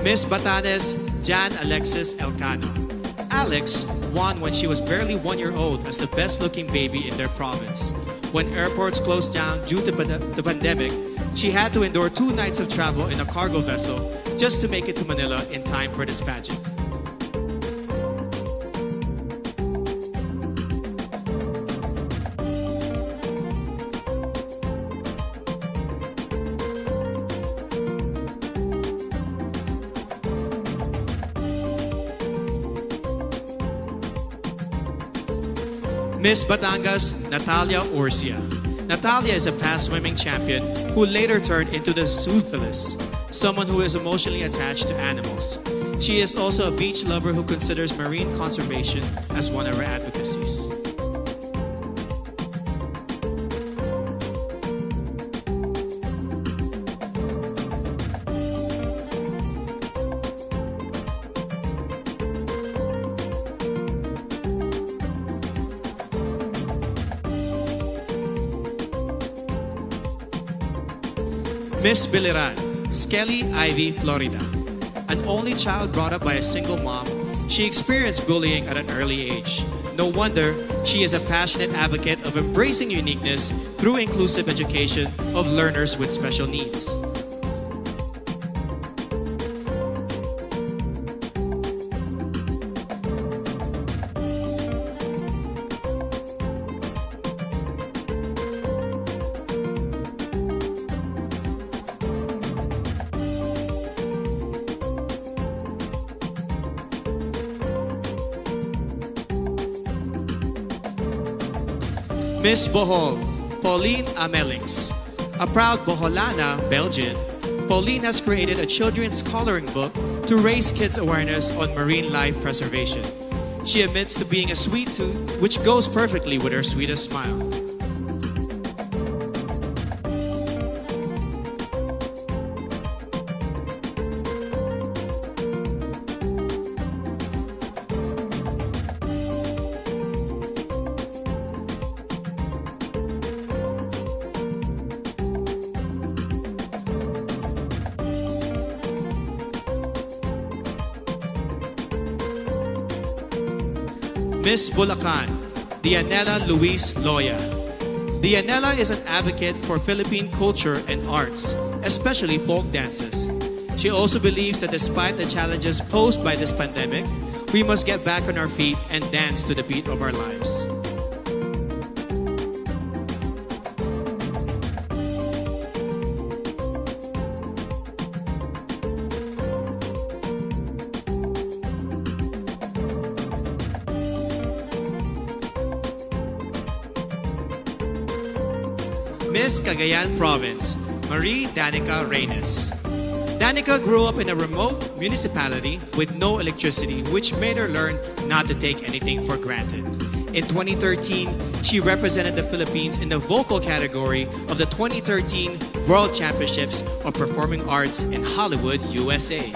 Miss Batanes, Jan Alexis Elcano. Alex won when she was barely 1 year old as the best-looking baby in their province. When airports closed down due to the pandemic, she had to endure 2 nights of travel in a cargo vessel just to make it to Manila in time for this pageant. Miss Batangas, Natalia Urcia. Natalia is a past swimming champion who later turned into the zoophilist, someone who is emotionally attached to animals. She is also a beach lover who considers marine conservation as one of her advocacies. Miss Biliran, Skelly Ivy, Florida. An only child brought up by a single mom, she experienced bullying at an early age. No wonder she is a passionate advocate of embracing uniqueness through inclusive education of learners with special needs. Miss Bohol, Pauline Amelings. A proud Boholana, Belgian, Pauline has created a children's coloring book to raise kids' awareness on marine life preservation. She admits to being a sweet tooth, which goes perfectly with her sweetest smile. Miss Bulacan, Dianela Luis Loya. Dianela is an advocate for Philippine culture and arts, especially folk dances. She also believes that despite the challenges posed by this pandemic, we must get back on our feet and dance to the beat of our lives. Miss Cagayan Province, Marie Danica Reynes. Danica grew up in a remote municipality with no electricity, which made her learn not to take anything for granted. In 2013, she represented the Philippines in the vocal category of the 2013 World Championships of Performing Arts in Hollywood, USA.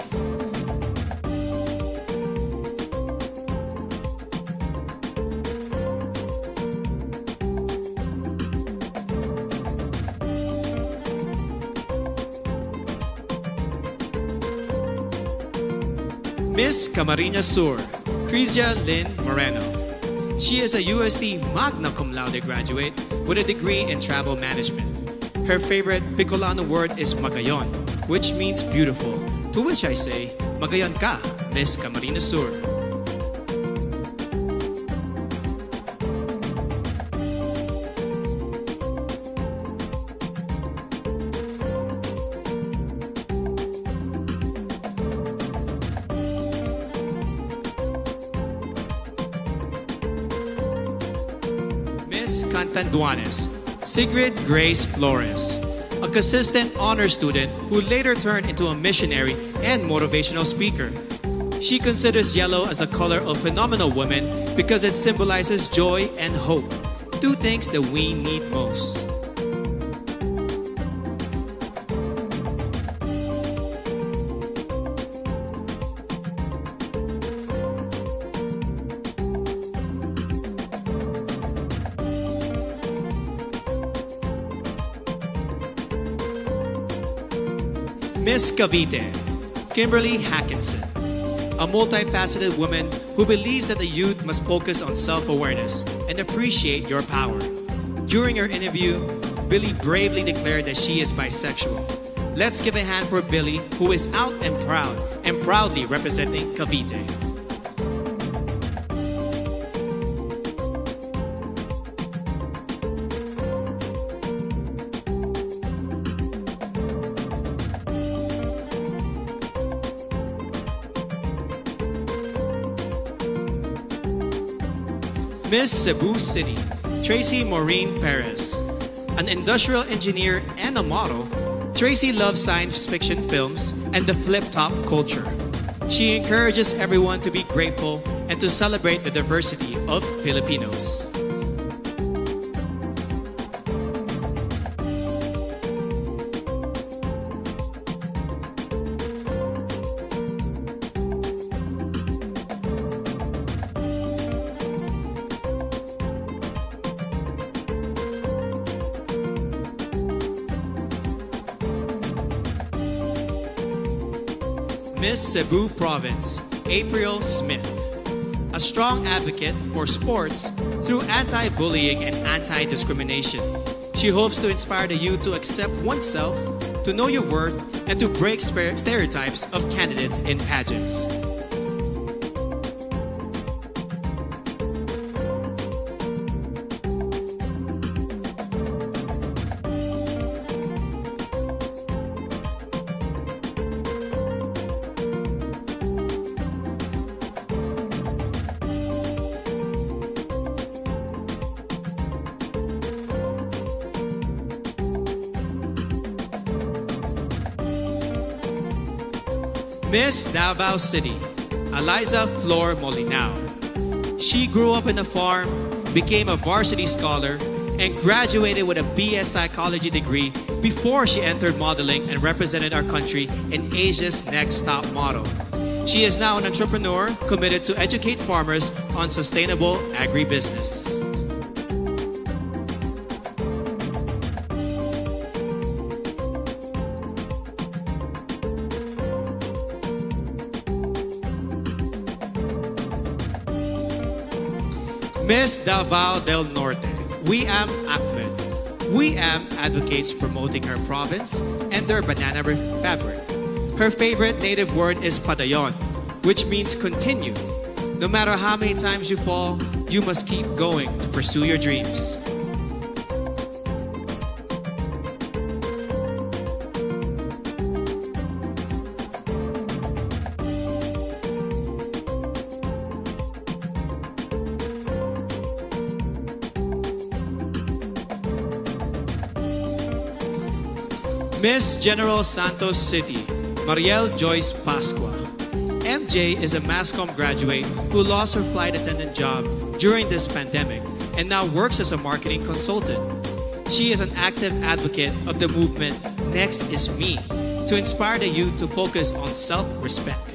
Miss Camarines Sur, Crizia Lynn Moreno. She is a UST Magna Cum Laude graduate with a degree in travel management. Her favorite Bicolano word is Magayon, which means beautiful, to which I say, Magayon ka, Miss Camarines Sur. Miss Cantanduanes, Sigrid Grace Flores, a consistent honor student who later turned into a missionary and motivational speaker. She considers yellow as the color of phenomenal women because it symbolizes joy and hope, two things that we need most. Miss Cavite, Kimberly Hackinson, a multifaceted woman who believes that the youth must focus on self-awareness and appreciate your power. During her interview, Billy bravely declared that she is bisexual. Let's give a hand for Billy, who is out and proudly representing Cavite. Miss Cebu City, Tracy Maureen Perez. An industrial engineer and a model, Tracy loves science fiction films and the flip-top culture. She encourages everyone to be grateful and to celebrate the diversity of Filipinos. Miss Cebu Province, April Smith. A strong advocate for sports through anti-bullying and anti-discrimination. She hopes to inspire the youth to accept oneself, to know your worth, and to break stereotypes of candidates in pageants. Miss Davao City, Eliza Flor Molinao. She grew up in a farm, became a varsity scholar, and graduated with a BS Psychology degree before she entered modeling and represented our country in Asia's Next Top Model. She is now an entrepreneur committed to educate farmers on sustainable agribusiness. Miss Davao del Norte, Wiam Ahmed. Wiam advocates promoting her province and their banana fabric. Her favorite native word is padayon, which means continue. No matter how many times you fall, you must keep going to pursue your dreams. Miss General Santos City, Mariel Joyce Pascua. MJ is a MASCOM graduate who lost her flight attendant job during this pandemic and now works as a marketing consultant. She is an active advocate of the movement Next is Me to inspire the youth to focus on self-respect.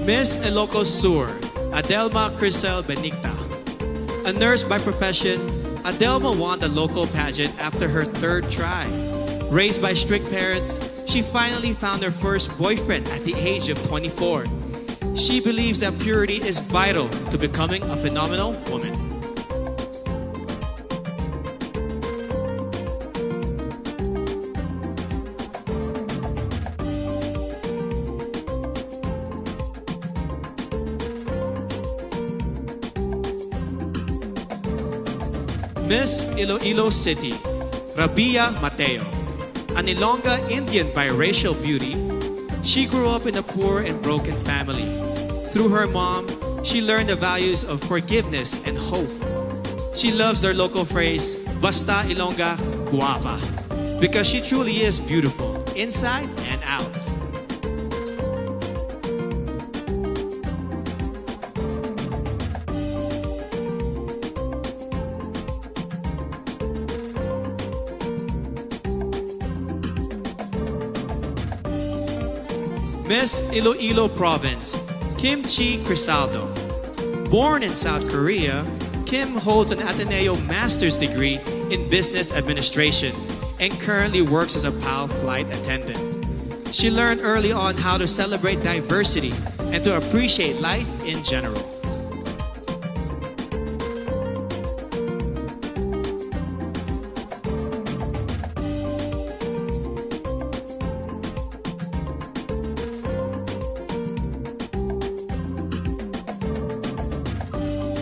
Miss Ilocos Sur, Adelma Crisel Benigta. A nurse by profession, Adelma won the local pageant after her third try. Raised by strict parents, she finally found her first boyfriend at the age of 24. She believes that purity is vital to becoming a phenomenal woman. Miss Iloilo City, Rabia Mateo. An Ilongga Indian biracial beauty, she grew up in a poor and broken family. Through her mom, she learned the values of forgiveness and hope. She loves their local phrase, Basta Ilongga Guapa, because she truly is beautiful, inside and out. Miss Iloilo Province, Kim Chi Crisaldo. Born in South Korea, Kim holds an Ateneo Master's degree in Business Administration and currently works as a PAL flight attendant. She learned early on how to celebrate diversity and to appreciate life in general.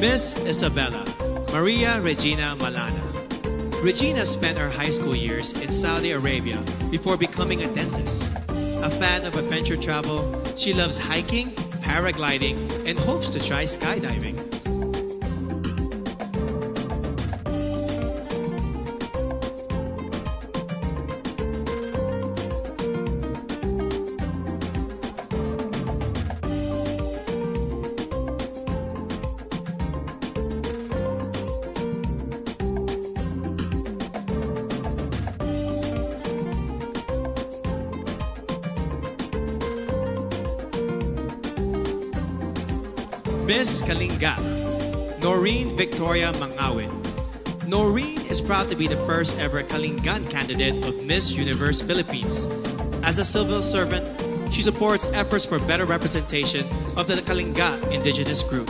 Miss Isabella, Maria Regina Malana. Regina spent her high school years in Saudi Arabia before becoming a dentist. A fan of adventure travel, she loves hiking, paragliding, and hopes to try skydiving. Miss Kalinga, Noreen Victoria Mangawin. Noreen is proud to be the first ever Kalingan candidate of Miss Universe Philippines. As a civil servant, she supports efforts for better representation of the Kalinga indigenous group.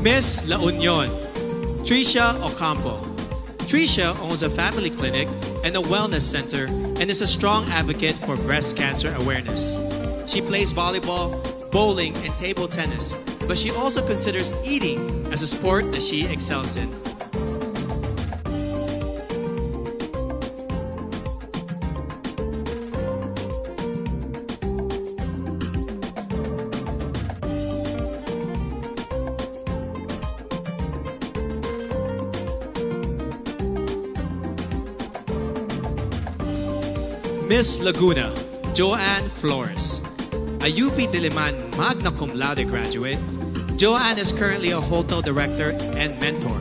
Miss La Union, Tricia Ocampo. Tricia owns a family clinic and a wellness center and is a strong advocate for breast cancer awareness. She plays volleyball, bowling, and table tennis, but she also considers eating as a sport that she excels in. Miss Laguna, Joanne Flores. A UP Diliman magna cum laude graduate, Joanne is currently a hotel director and mentor.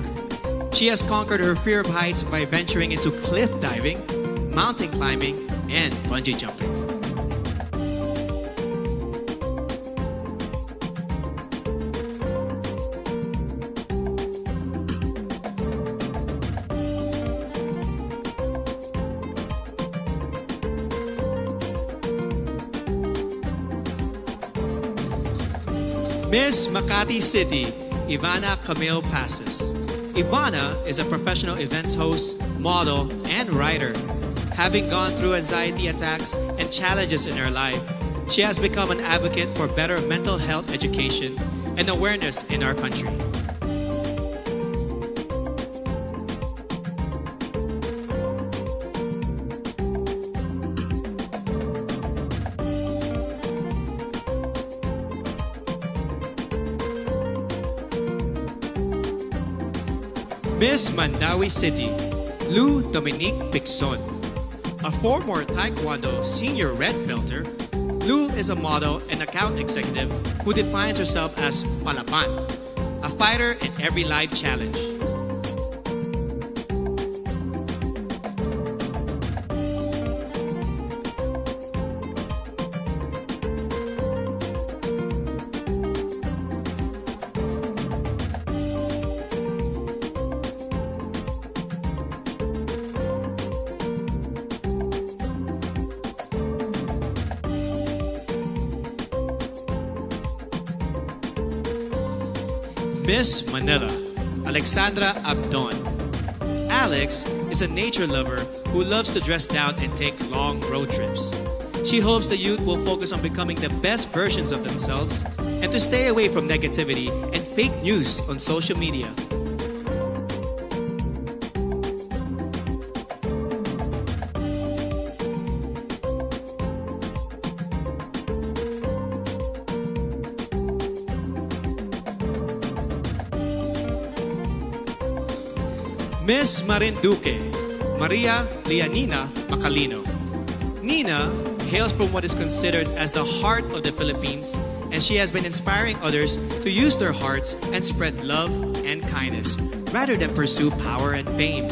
She has conquered her fear of heights by venturing into cliff diving, mountain climbing, and bungee jumping. Miss Makati City, Ivana Camille Passes. Ivana is a professional events host, model, and writer. Having gone through anxiety attacks and challenges in her life, she has become an advocate for better mental health education and awareness in our country. Miss Mandawi City, Lou Dominique Pixon. A former Taekwondo senior red belter, Lou is a model and account executive who defines herself as Palaban, a fighter in every life challenge. Miss Manila, Alexandra Abdon. Alex is a nature lover who loves to dress down and take long road trips. She hopes the youth will focus on becoming the best versions of themselves and to stay away from negativity and fake news on social media. Miss Marinduque, Maria Leonina Macalino. Nina hails from what is considered as the heart of the Philippines, and she has been inspiring others to use their hearts and spread love and kindness, rather than pursue power and fame.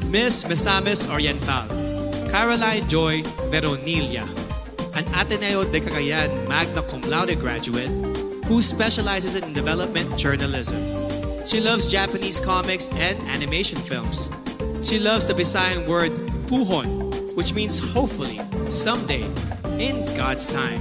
Miss Misamis Oriental, Caroline Joy Veronilla, an Ateneo de Cagayan magna cum laude graduate who specializes in development journalism. She loves Japanese comics and animation films. She loves the Visayan word puhon, which means hopefully, someday, in God's time.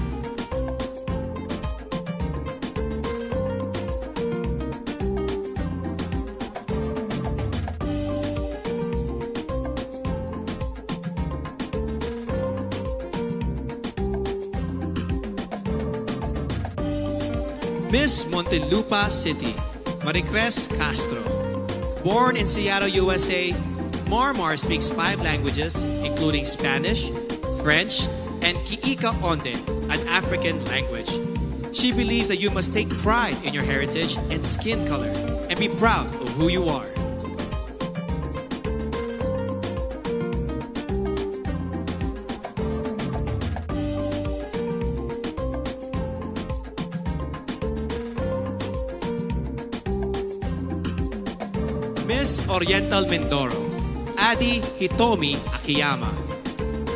Miss Montelupa City, Maricres Castro. Born in Seattle, USA, Marmar speaks 5 languages, including Spanish, French, and Kiika Onde, an African language. She believes that you must take pride in your heritage and skin color and be proud of who you are. Miss Oriental Mindoro, Adi Hitomi Akiyama.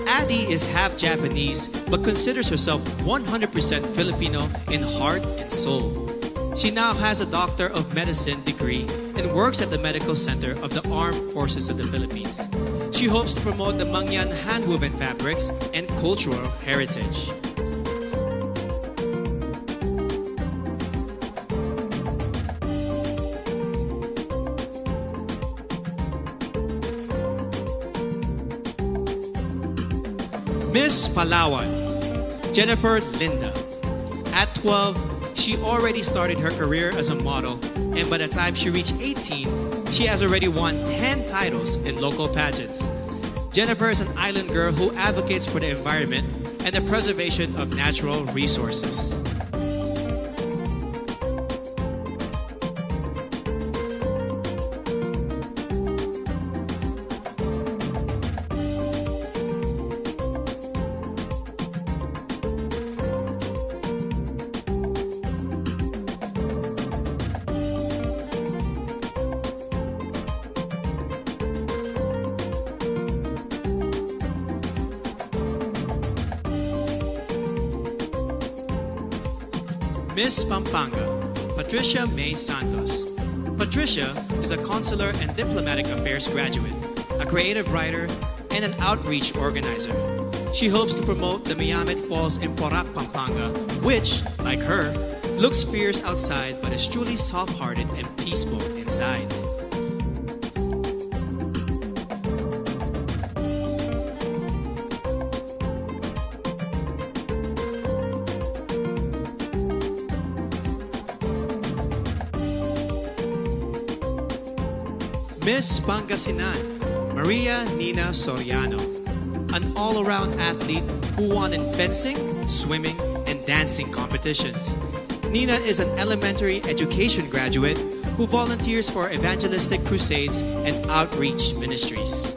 Adi is half Japanese but considers herself 100% Filipino in heart and soul. She now has a Doctor of Medicine degree and works at the Medical Center of the Armed Forces of the Philippines. She hopes to promote the Mangyan hand-woven fabrics and cultural heritage. Miss Palawan, Jennifer Linda. At 12, she already started her career as a model, and by the time she reached 18, she has already won 10 titles in local pageants. Jennifer is an island girl who advocates for the environment and the preservation of natural resources. Miss Pampanga, Patricia May Santos. Patricia is a consular and diplomatic affairs graduate, a creative writer, and an outreach organizer. She hopes to promote the Miamet Falls in Porac, Pampanga, which, like her, looks fierce outside but is truly soft-hearted and peaceful inside. Miss Pangasinan, Maria Nina Soriano, an all-around athlete who won in fencing, swimming, and dancing competitions. Nina is an elementary education graduate who volunteers for evangelistic crusades and outreach ministries.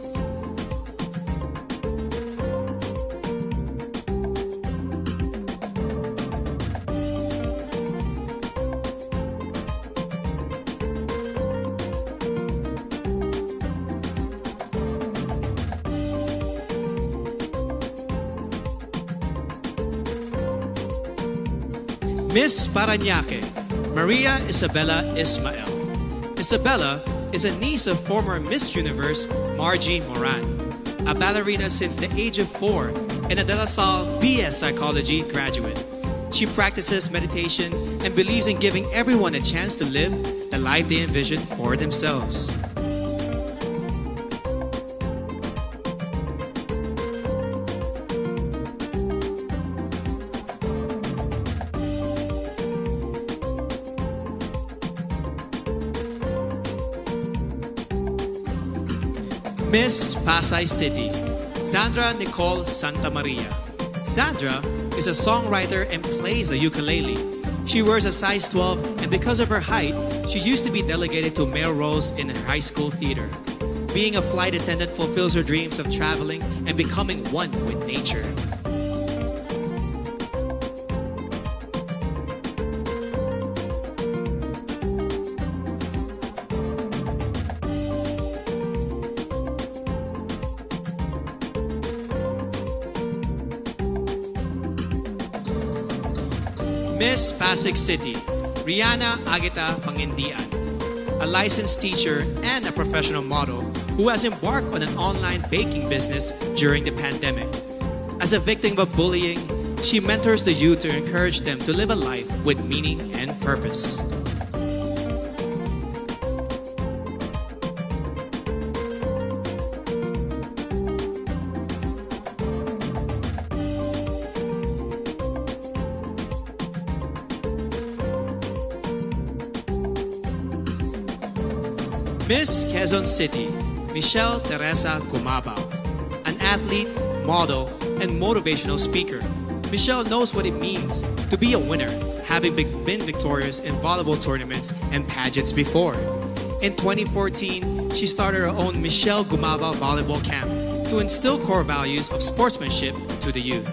Miss Parañaque, Maria Isabella Ismael. Isabella is a niece of former Miss Universe Margie Moran, a ballerina since the age of 4 and a De La Salle BS Psychology graduate. She practices meditation and believes in giving everyone a chance to live the life they envision for themselves. Miss Pasay City, Sandra Nicole Santa Maria. Sandra is a songwriter and plays the ukulele. She wears a size 12, and because of her height, she used to be delegated to male roles in her high school theater. Being a flight attendant fulfills her dreams of traveling and becoming one with nature. Miss Pasig City, Rihanna Agita Pangindian, a licensed teacher and a professional model who has embarked on an online baking business during the pandemic. As a victim of bullying, she mentors the youth to encourage them to live a life with meaning and purpose. Miss Quezon City, Michelle Teresa Gumabao, an athlete, model, and motivational speaker. Michelle knows what it means to be a winner, having been victorious in volleyball tournaments and pageants before. In 2014, she started her own Michelle Gumabao Volleyball Camp to instill core values of sportsmanship to the youth.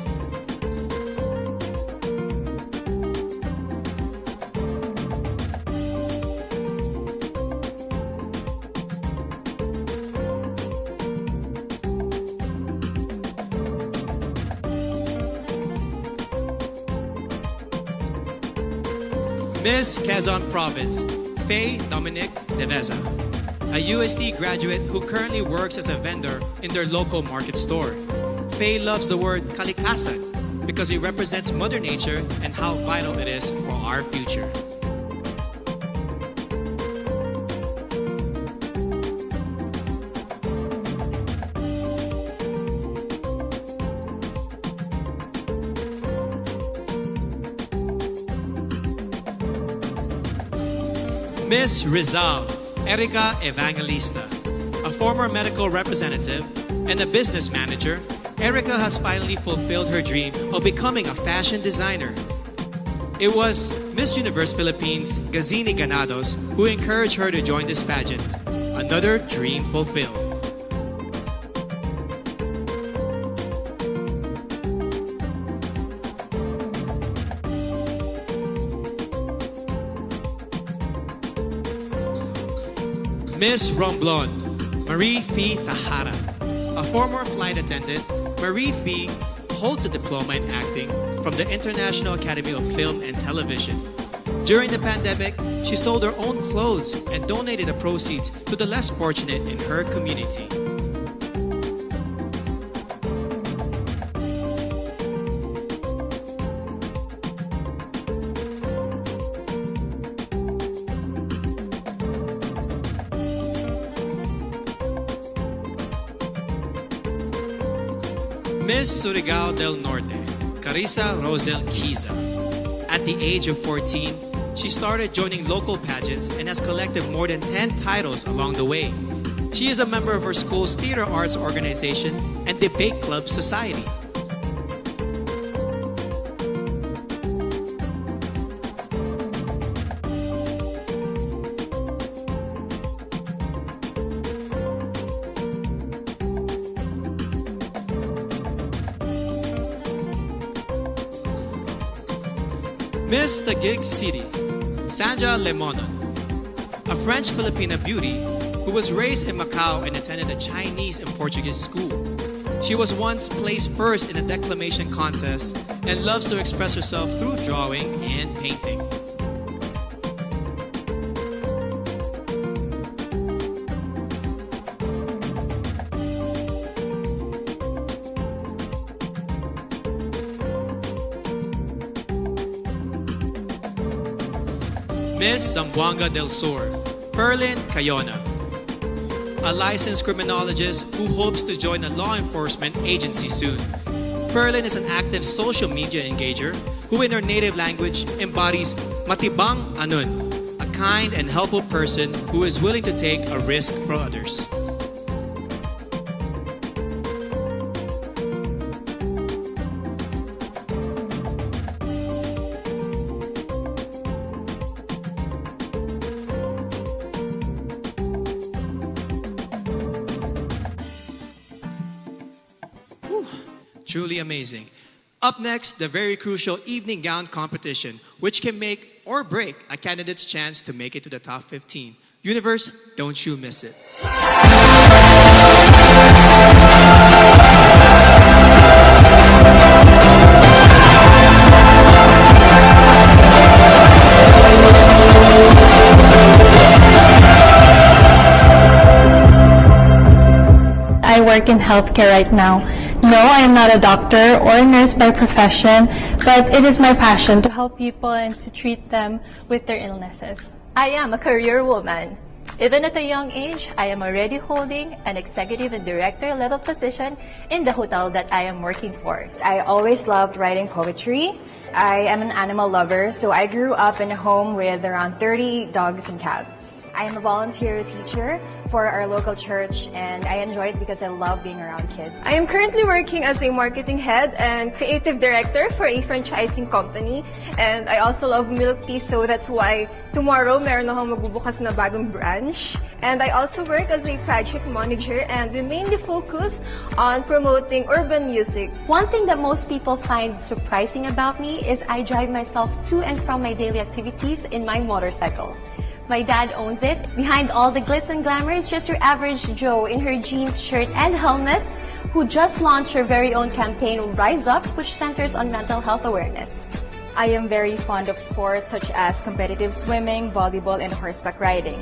Miss Quezon Province, Faye Dominic Deveza, a USD graduate who currently works as a vendor in their local market store. Faye loves the word kalikasan because it represents Mother Nature and how vital it is for our future. Miss Rizal, Erica Evangelista. A former medical representative and a business manager, Erica has finally fulfilled her dream of becoming a fashion designer. It was Miss Universe Philippines, Gazini Ganados, who encouraged her to join this pageant. Another dream fulfilled. Miss Romblon, Marie Fee Tahara. A former flight attendant, Marie Fee holds a diploma in acting from the International Academy of Film and Television. During the pandemic, she sold her own clothes and donated the proceeds to the less fortunate in her community. Miss Surigao del Norte, Carissa Rosel Kiza. At the age of 14, she started joining local pageants and has collected more than 10 titles along the way. She is a member of her school's theater arts organization and debate club society. Miss Taguig City, Sanja Lemonon, a French-Filipina beauty who was raised in Macau and attended a Chinese and Portuguese school. She was once placed first in a declamation contest and loves to express herself through drawing and painting. Miss Zamboanga del Sur, Perlin Cayona, a licensed criminologist who hopes to join a law enforcement agency soon. Perlin is an active social media engager who in her native language embodies matibang anun, a kind and helpful person who is willing to take a risk for others. Truly amazing. Up next, the very crucial evening gown competition, which can make or break a candidate's chance to make it to the top 15. Universe, don't you miss it. I work in healthcare right now. No, I am not a doctor or a nurse by profession, but it is my passion to help people and to treat them with their illnesses. I am a career woman. Even at a young age, I am already holding an executive and director level position in the hotel that I am working for. I always loved writing poetry. I am an animal lover, so I grew up in a home with around 30 dogs and cats. I am a volunteer teacher for our local church, and I enjoy it because I love being around kids. I am currently working as a marketing head and creative director for a franchising company, and I also love milk tea, so that's why tomorrow meron akong magbubukas na bagong branch. And I also work as a project manager, and we mainly focus on promoting urban music. One thing that most people find surprising about me is I drive myself to and from my daily activities in my motorcycle. My dad owns it. Behind all the glitz and glamour is just your average Joe in her jeans, shirt, and helmet, who just launched her very own campaign, Rise Up, which centers on mental health awareness. I am very fond of sports such as competitive swimming, volleyball, and horseback riding.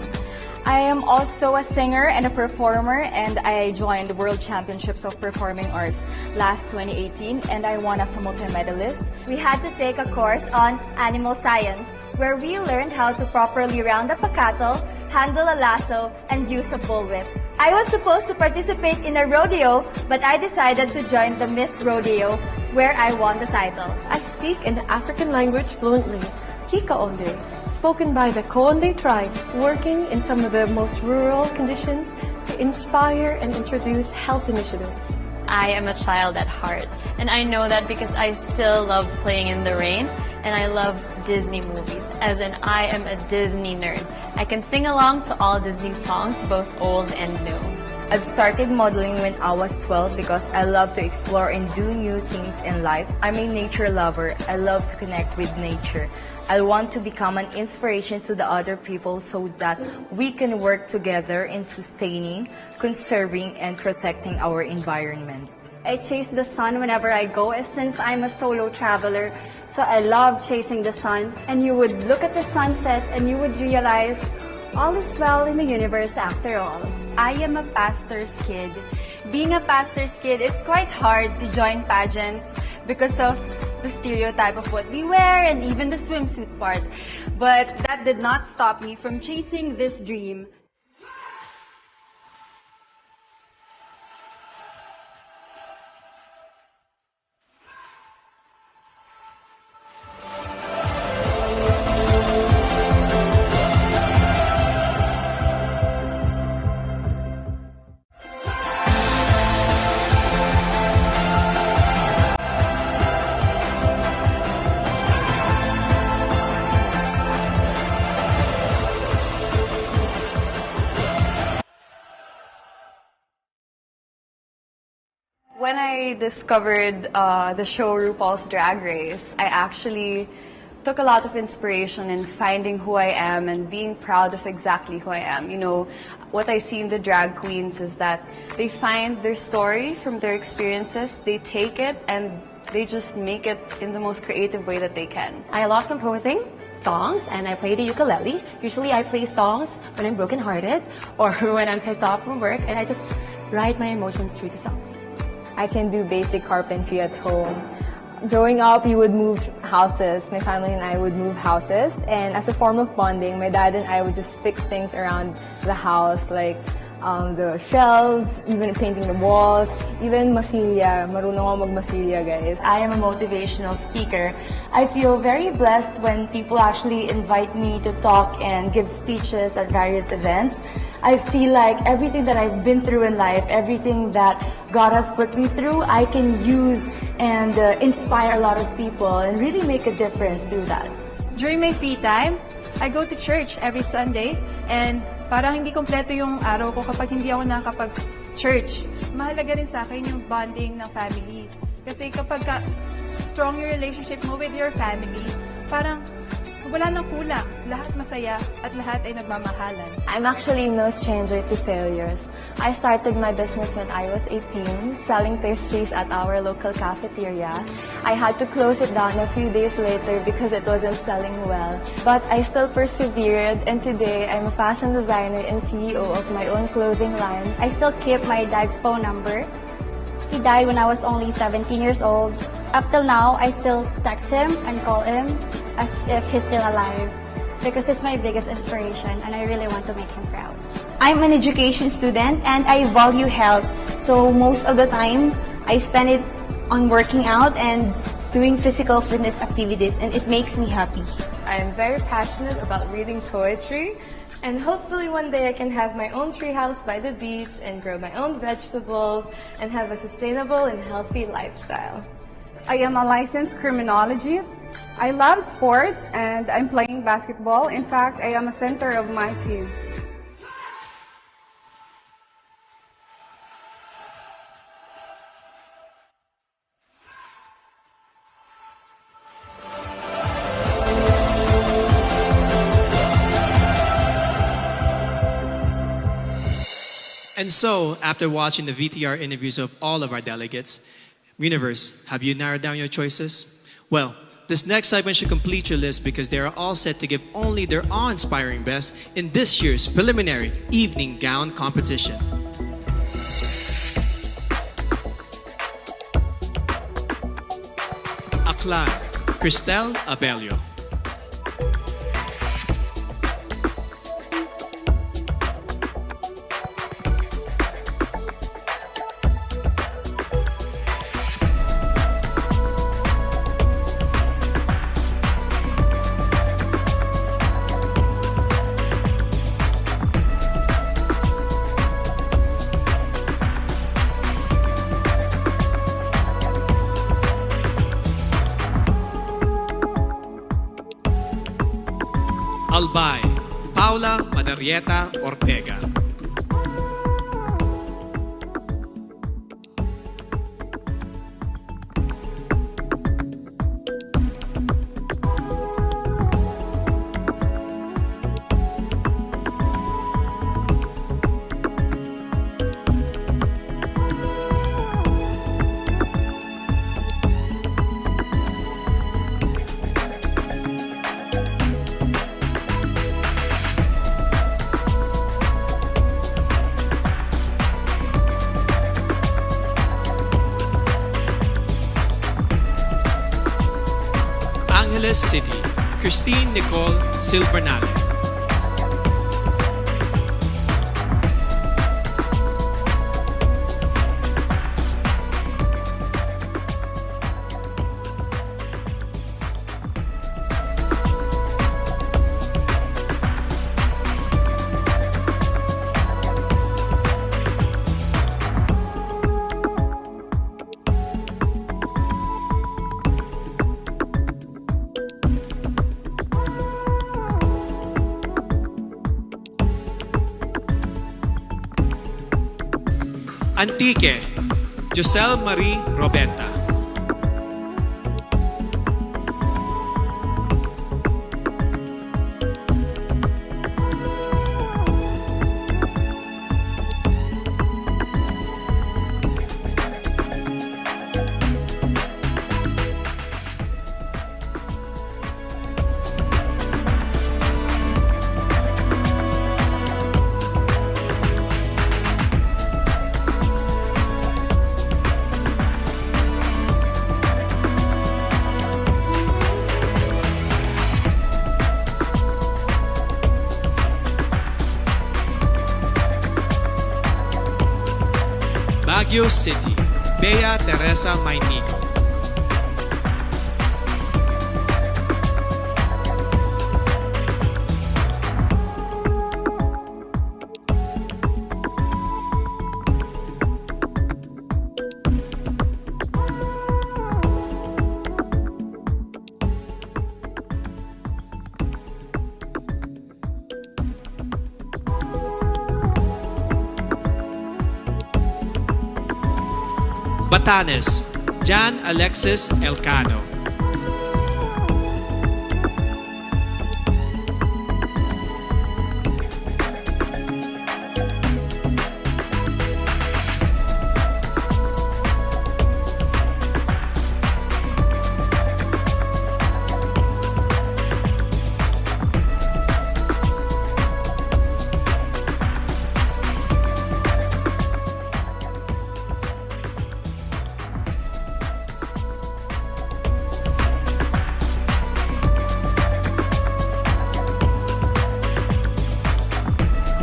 I am also a singer and a performer, and I joined the World Championships of Performing Arts last 2018, and I won as a multi-medalist. We had to take a course on animal science, where we learned how to properly round up a cattle, handle a lasso, and use a bullwhip. I was supposed to participate in a rodeo, but I decided to join the Miss Rodeo, where I won the title. I speak an African language fluently, Kikaonde, spoken by the Koonde tribe, working in some of the most rural conditions to inspire and introduce health initiatives. I am a child at heart, and I know that because I still love playing in the rain, and I love Disney movies, as in I am a Disney nerd. I can sing along to all Disney songs, both old and new. I've started modeling when I was 12 because I love to explore and do new things in life. I'm a nature lover. I love to connect with nature. I want to become an inspiration to the other people so that we can work together in sustaining, conserving, and protecting our environment. I chase the sun whenever I go since I'm a solo traveler. So I love chasing the sun. And you would look at the sunset and you would realize all is well in the universe after all. I am a pastor's kid. Being a pastor's kid, it's quite hard to join pageants because of the stereotype of what we wear and even the swimsuit part. But that did not stop me from chasing this dream. When I discovered the show RuPaul's Drag Race, I actually took a lot of inspiration in finding who I am and being proud of exactly who I am. You know, what I see in the drag queens is that they find their story from their experiences, they take it, and they just make it in the most creative way that they can. I love composing songs and I play the ukulele. Usually I play songs when I'm brokenhearted or when I'm pissed off from work, and I just write my emotions through the songs. I can do basic carpentry at home. Growing up, we would move houses. My family and I would move houses. And as a form of bonding, my dad and I would just fix things around the house, like the shelves, even painting the walls, even masilya. Marunong ako magmasilya, guys. I am a motivational speaker. I feel very blessed when people actually invite me to talk and give speeches at various events. I feel like everything that I've been through in life, everything that God has put me through, I can use and inspire a lot of people and really make a difference through that. During my free time, I go to church every Sunday, and parang hindi kompleto yung araw ko kapag hindi ako nakakapag-church. Mahalaga rin sa akin yung bonding ng family. Kasi kapag strong yung relationship mo with your family, parang wala nang kulang. Lahat masaya at lahat ay nagmamahalan. I'm actually no stranger to failures. I started my business when I was 18, selling pastries at our local cafeteria. I had to close it down a few days later because it wasn't selling well. But I still persevered, and today I'm a fashion designer and CEO of my own clothing line. I still keep my dad's phone number. He died when I was only 17 years old. Up till now, I still text him and call him as if he's still alive because it's my biggest inspiration and I really want to make him proud. I'm an education student and I value health. So most of the time, I spend it on working out and doing physical fitness activities, and it makes me happy. I am very passionate about reading poetry, and hopefully one day I can have my own treehouse by the beach and grow my own vegetables and have a sustainable and healthy lifestyle. I am a licensed criminologist. I love sports and I'm playing basketball. In fact, I am a center of my team. And so, after watching the VTR interviews of all of our delegates, Universe, have you narrowed down your choices? Well, this next segment should complete your list because they are all set to give only their awe-inspiring best in this year's preliminary evening gown competition. Aklan, Cristel Abelio. Albay, Paula Madarieta Ortega. Angeles City, Christine Nicole Silvernale. Antique, Giselle Marie Robenta. Baguio City, Bea Teresa Mainico. Batanes, Jan Alexis Elcano.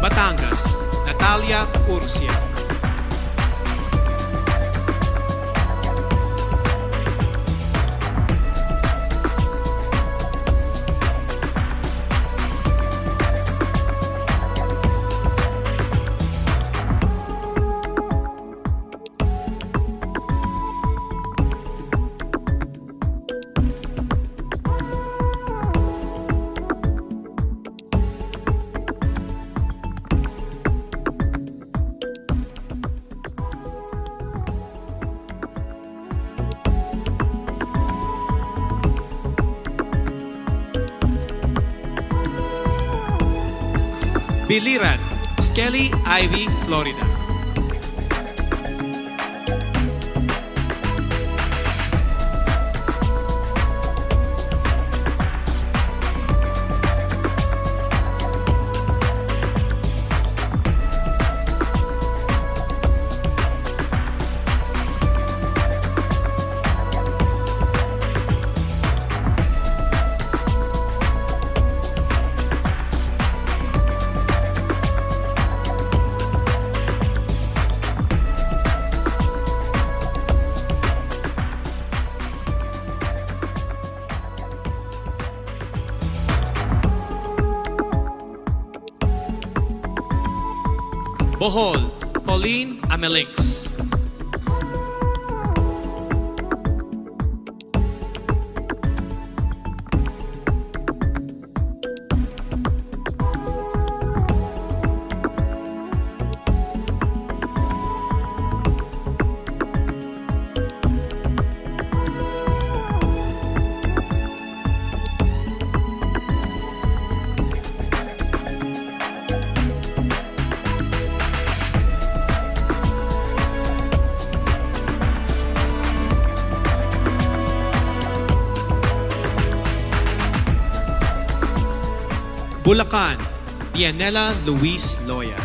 Batangas, Natalia Urcia. Biliran, Skelly Ivy, Florida. Bohol, Pauline Amelinks. Bulacan, Dianela Luis Loya.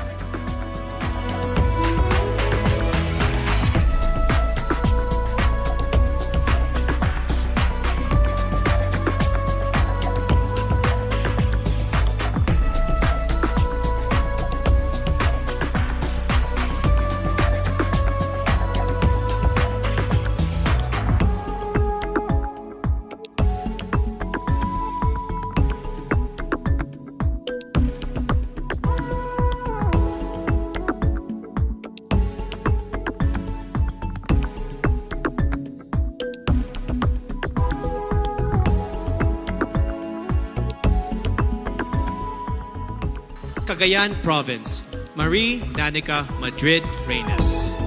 Cagayan Province, Marie Danica Madrid Reynes.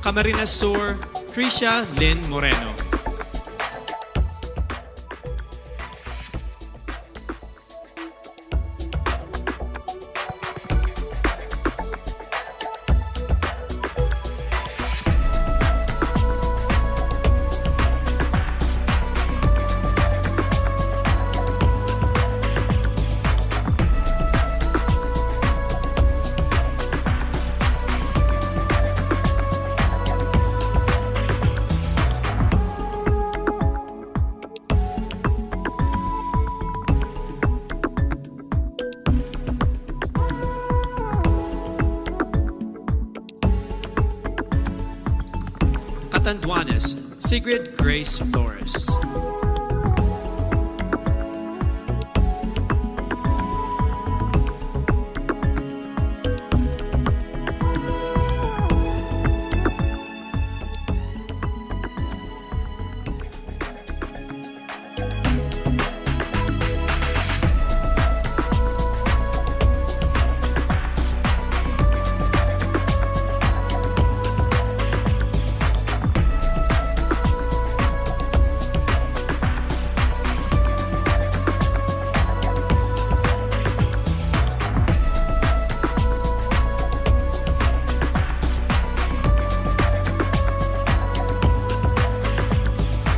Camarines Sur, Tricia Lynn Moreno. Catanduanes, Sigrid Grace Flores.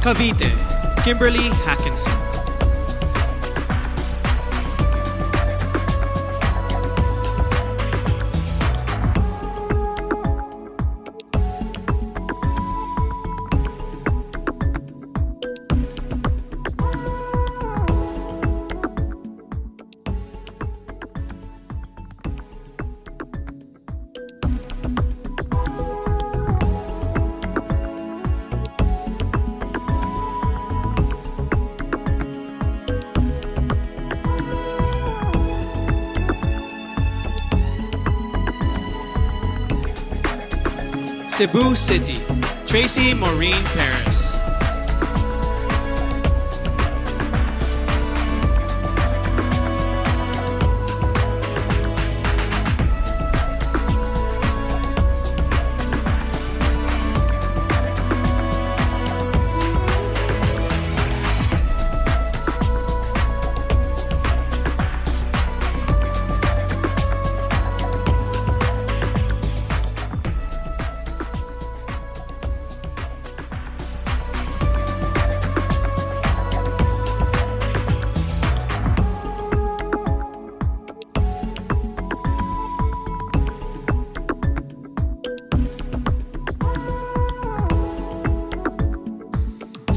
Cavite, Kimberly Hackinson. Cebu City, Tracy Maureen Paris.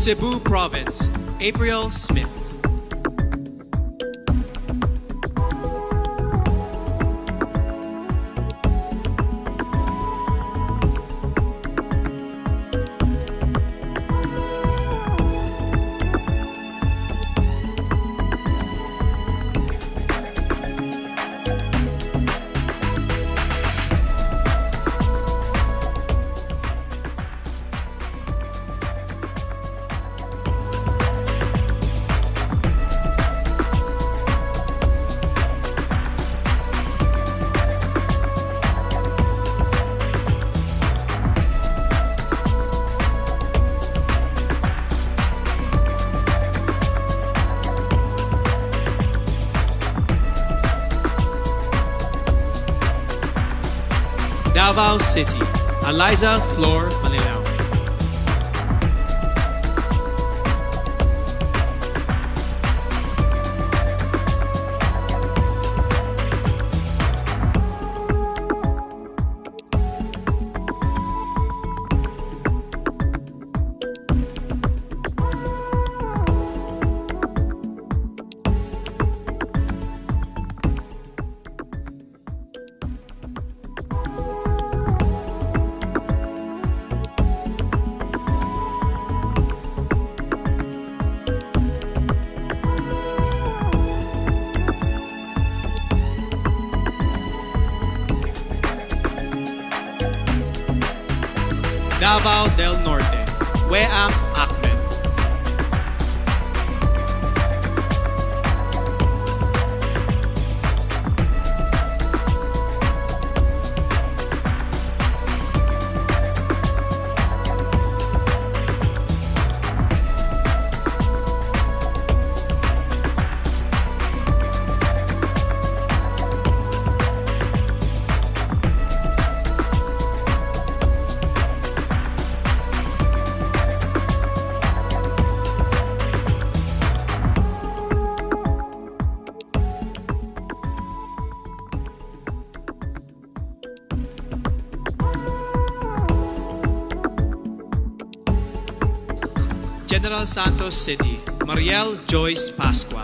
Cebu Province, April Smith. Davao City, Eliza Flor Manilao. Davao del Norte, Weam Ahmed. General Santos City, Mariel Joyce Pascua.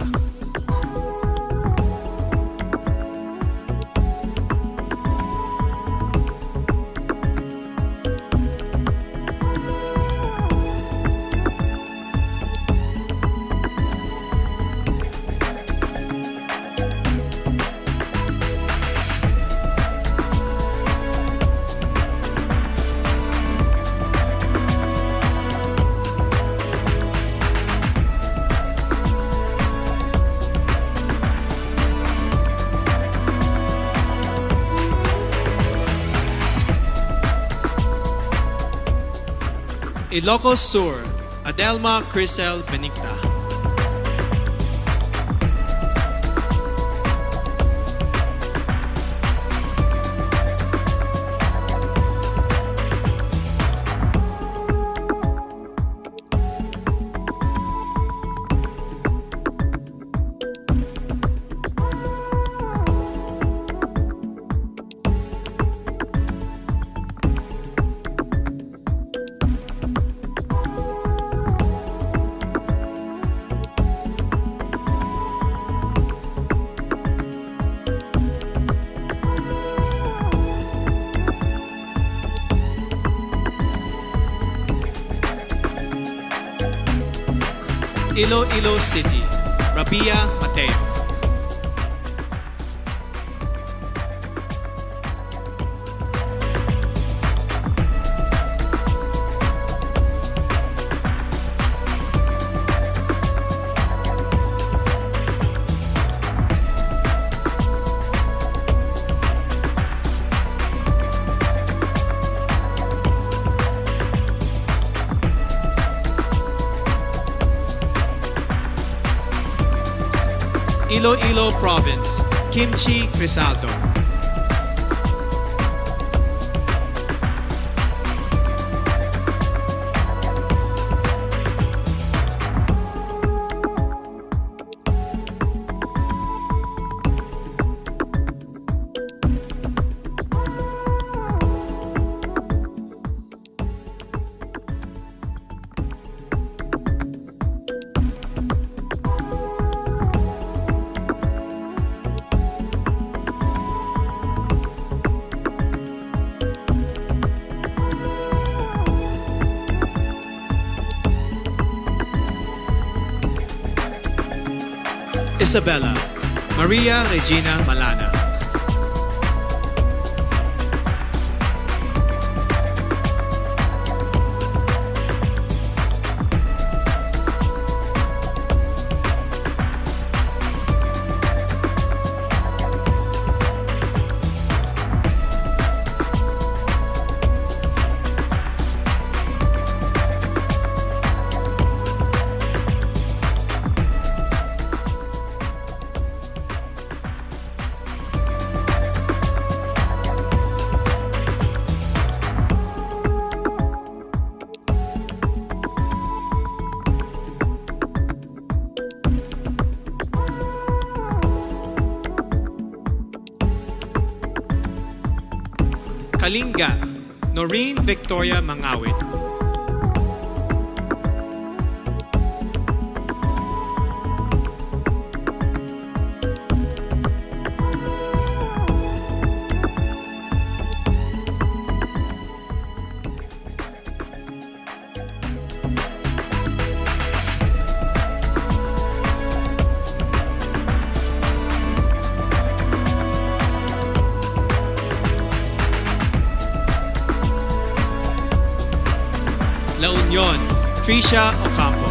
Ilocos Sur, Adelma Crisel Benicta. Iloilo City, Rabia Mateo. Iloilo Province, Kimchi Crisaldo. Isabela Maria Regina Malana. Kalinga Noreen Victoria Mangawit. La Union, Tricia Ocampo.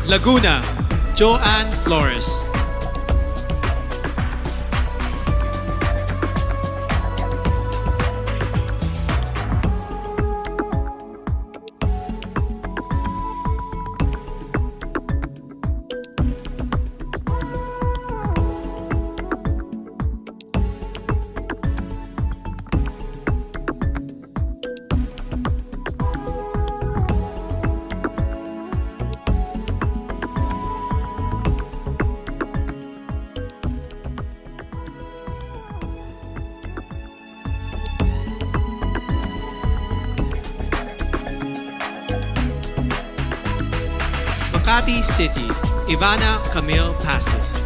Laguna, Joanne Flores. Makati City, Ivana Camille Passes.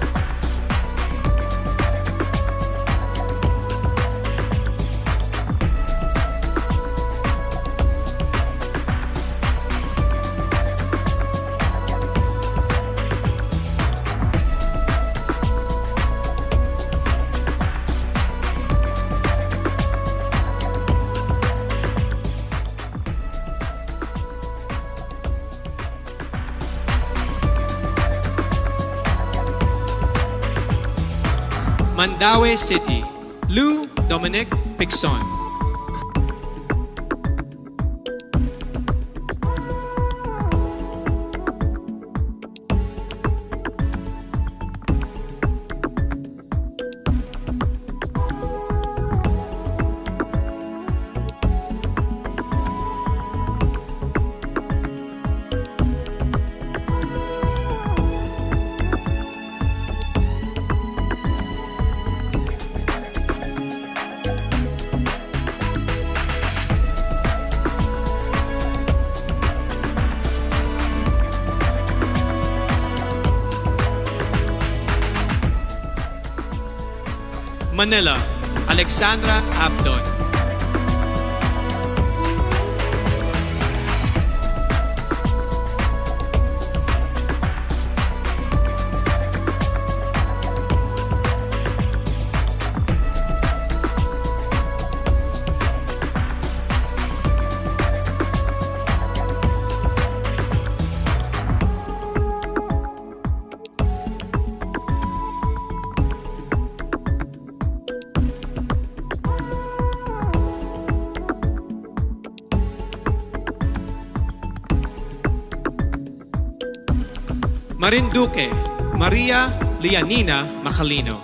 Mandaue City, Lou Dominic Pixon. Manila, Alexandra Abdon. Marinduque, Maria Lianina Macalino.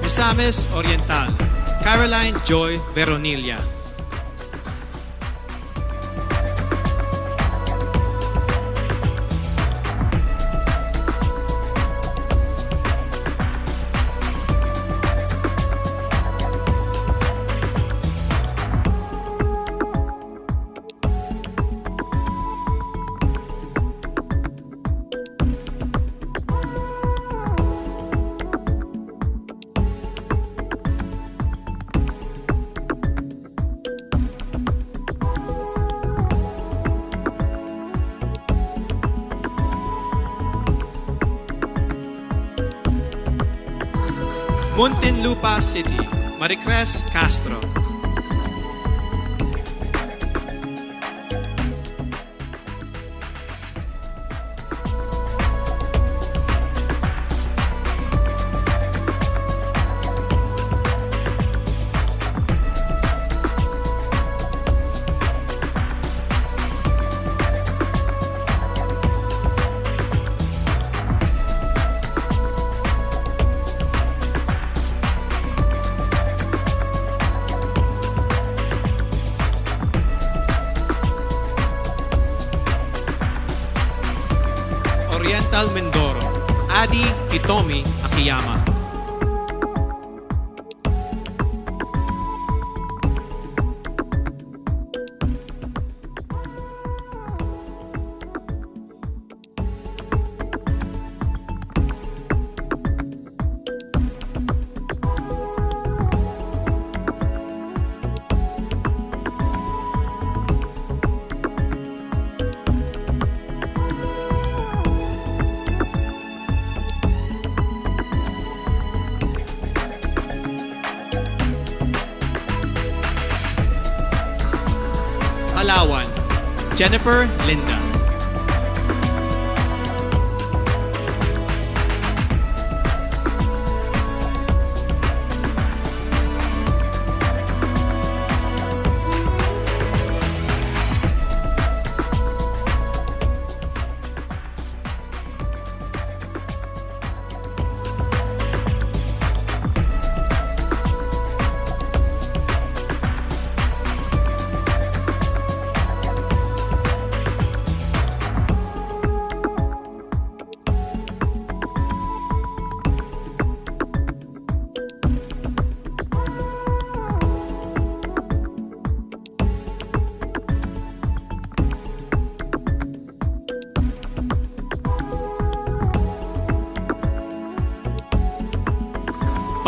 Misamis Oriental, Caroline Joy Veronilla. Muntinlupa City, Maricres Castro. Oriental Mindoro, Adi Hitomi Akiyama. Palawan, Jennifer Linda.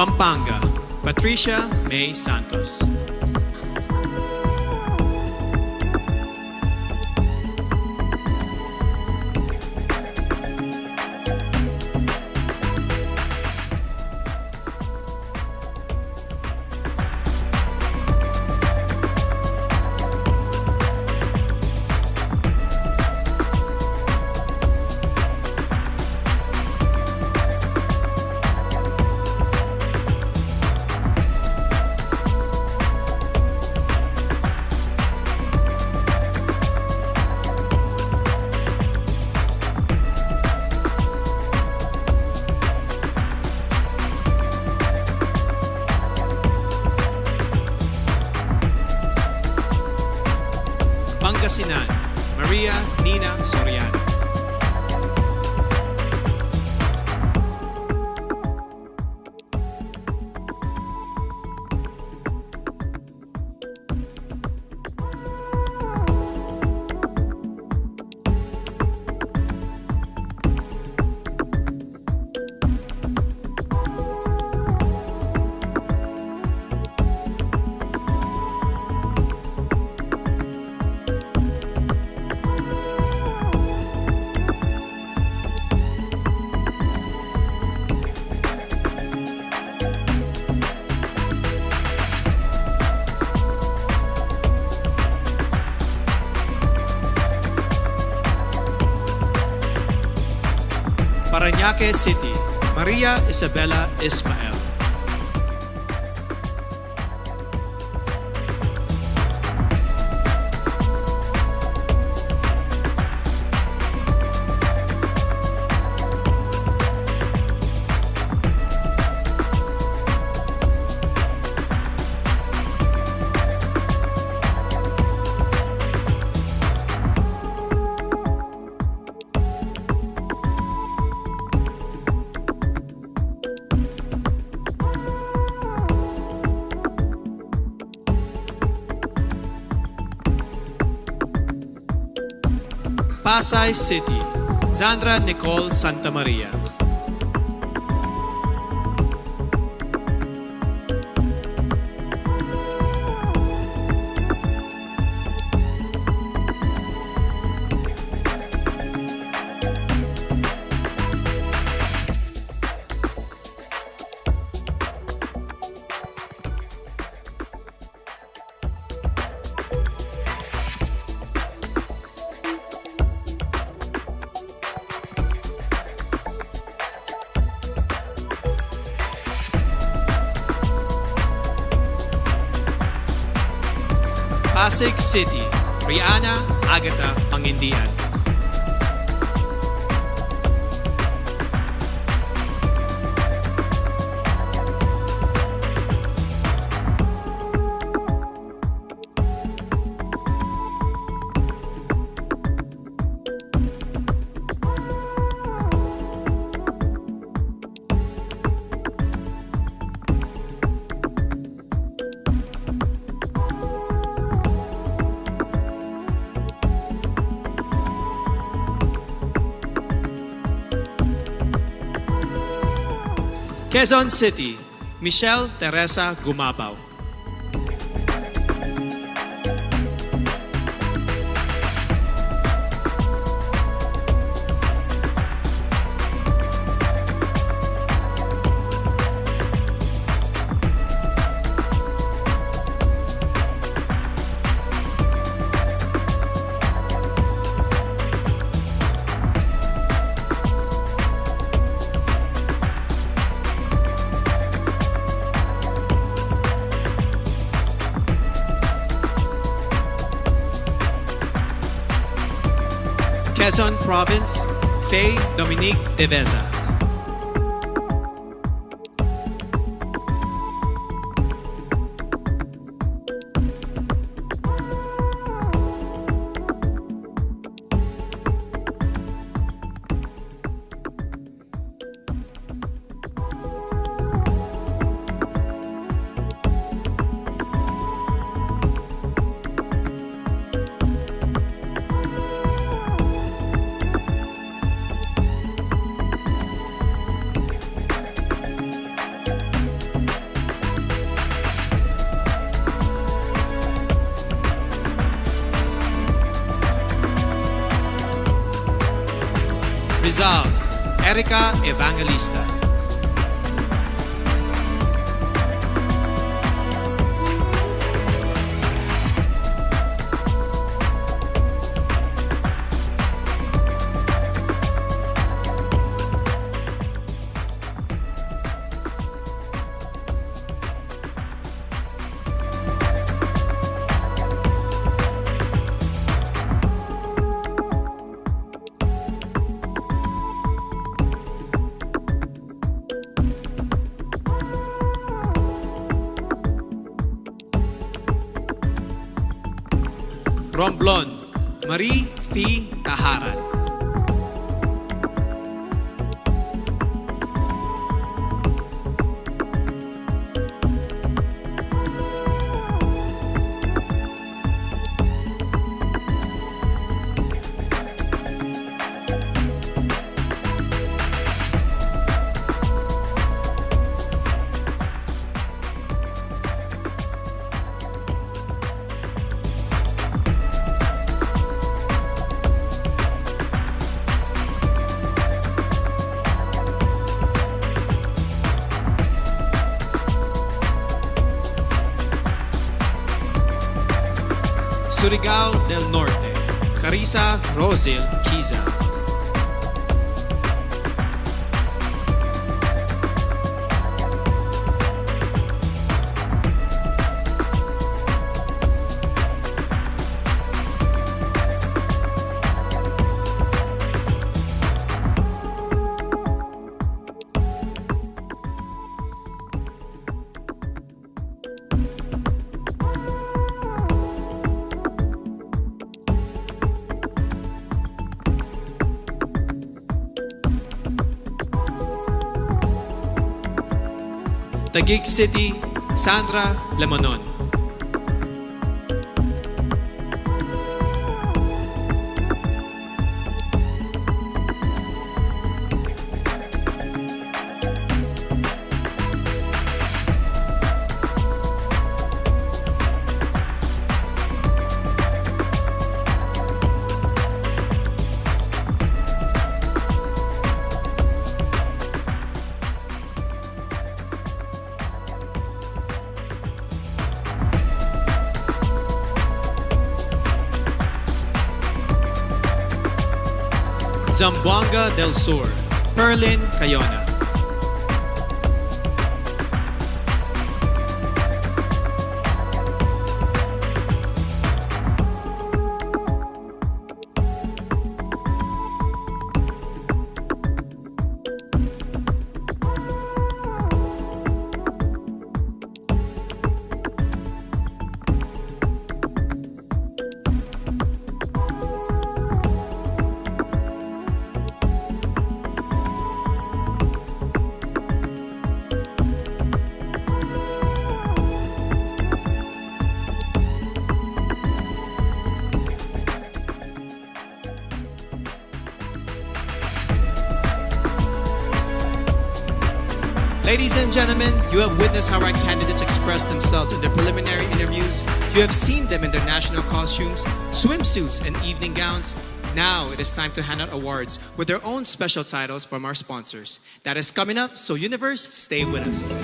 Pampanga, Patricia May Santos. Pangasinan, Maria Nina Soriano. Parañaque City, Maria Isabella Ismael. Pasay City, Zandra Nicole Santa Maria. Pasig City, Rihanna Agata Pangindian. Quezon City, Michelle Teresa Gumabaw. Quezon Province, Faye Dominique Deveza. Rizal, Erica Evangelista. Romblon, Marie T. Taharan. Surigao del Norte, Carissa Rosil Kiza. Taguig City, Sandra Lemonon. Zamboanga del Sur, Perlin Cayona. Ladies and gentlemen, you have witnessed how our candidates expressed themselves in their preliminary interviews. You have seen them in their national costumes, swimsuits, and evening gowns. Now it is time to hand out awards with their own special titles from our sponsors. That is coming up, so Universe, stay with us.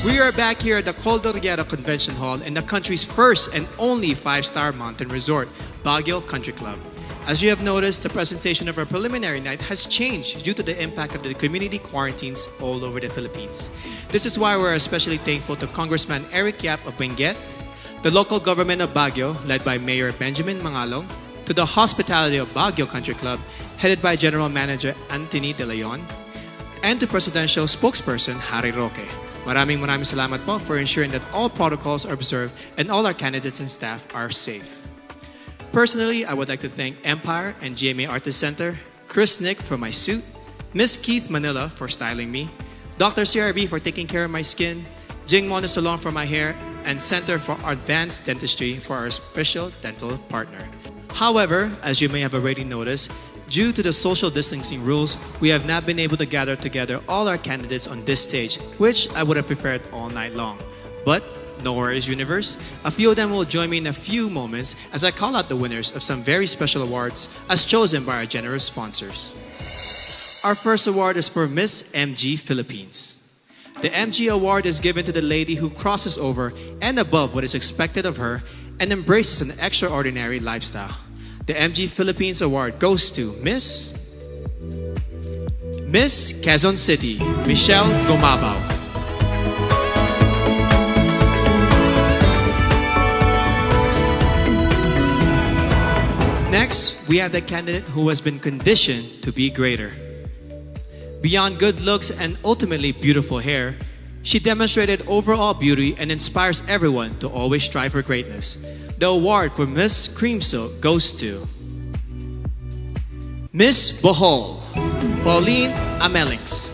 We are back here at the Cordillera Convention Hall in the country's first and only 5-star mountain resort, Baguio Country Club. As you have noticed, the presentation of our preliminary night has changed due to the impact of the community quarantines all over the Philippines. This is why we're especially thankful to Congressman Eric Yap of Benguet, the local government of Baguio, led by Mayor Benjamin Mangalong, to the hospitality of Baguio Country Club, headed by General Manager Anthony De Leon, and to Presidential Spokesperson Harry Roque. Maraming salamat po for ensuring that all protocols are observed and all our candidates and staff are safe. Personally, I would like to thank Empire and GMA Artist Center, Chris Nick for my suit, Miss Keith Manila for styling me, Dr. CRB for taking care of my skin, Jing Mona Salon for my hair, and Center for Advanced Dentistry for our special dental partner. However, as you may have already noticed, due to the social distancing rules, we have not been able to gather together all our candidates on this stage, which I would have preferred all night long. But no worries, Universe. A few of them will join me in a few moments as I call out the winners of some very special awards as chosen by our generous sponsors. Our first award is for Miss MG Philippines. The MG Award is given to the lady who crosses over and above what is expected of her and embraces an extraordinary lifestyle. The MG Philippines Award goes to Miss Quezon City, Michelle Gomabao. Next, we have the candidate who has been conditioned to be greater. Beyond good looks and ultimately beautiful hair, she demonstrated overall beauty and inspires everyone to always strive for greatness. The award for Miss Cream Silk goes to Miss Bohol, Pauline Amelix.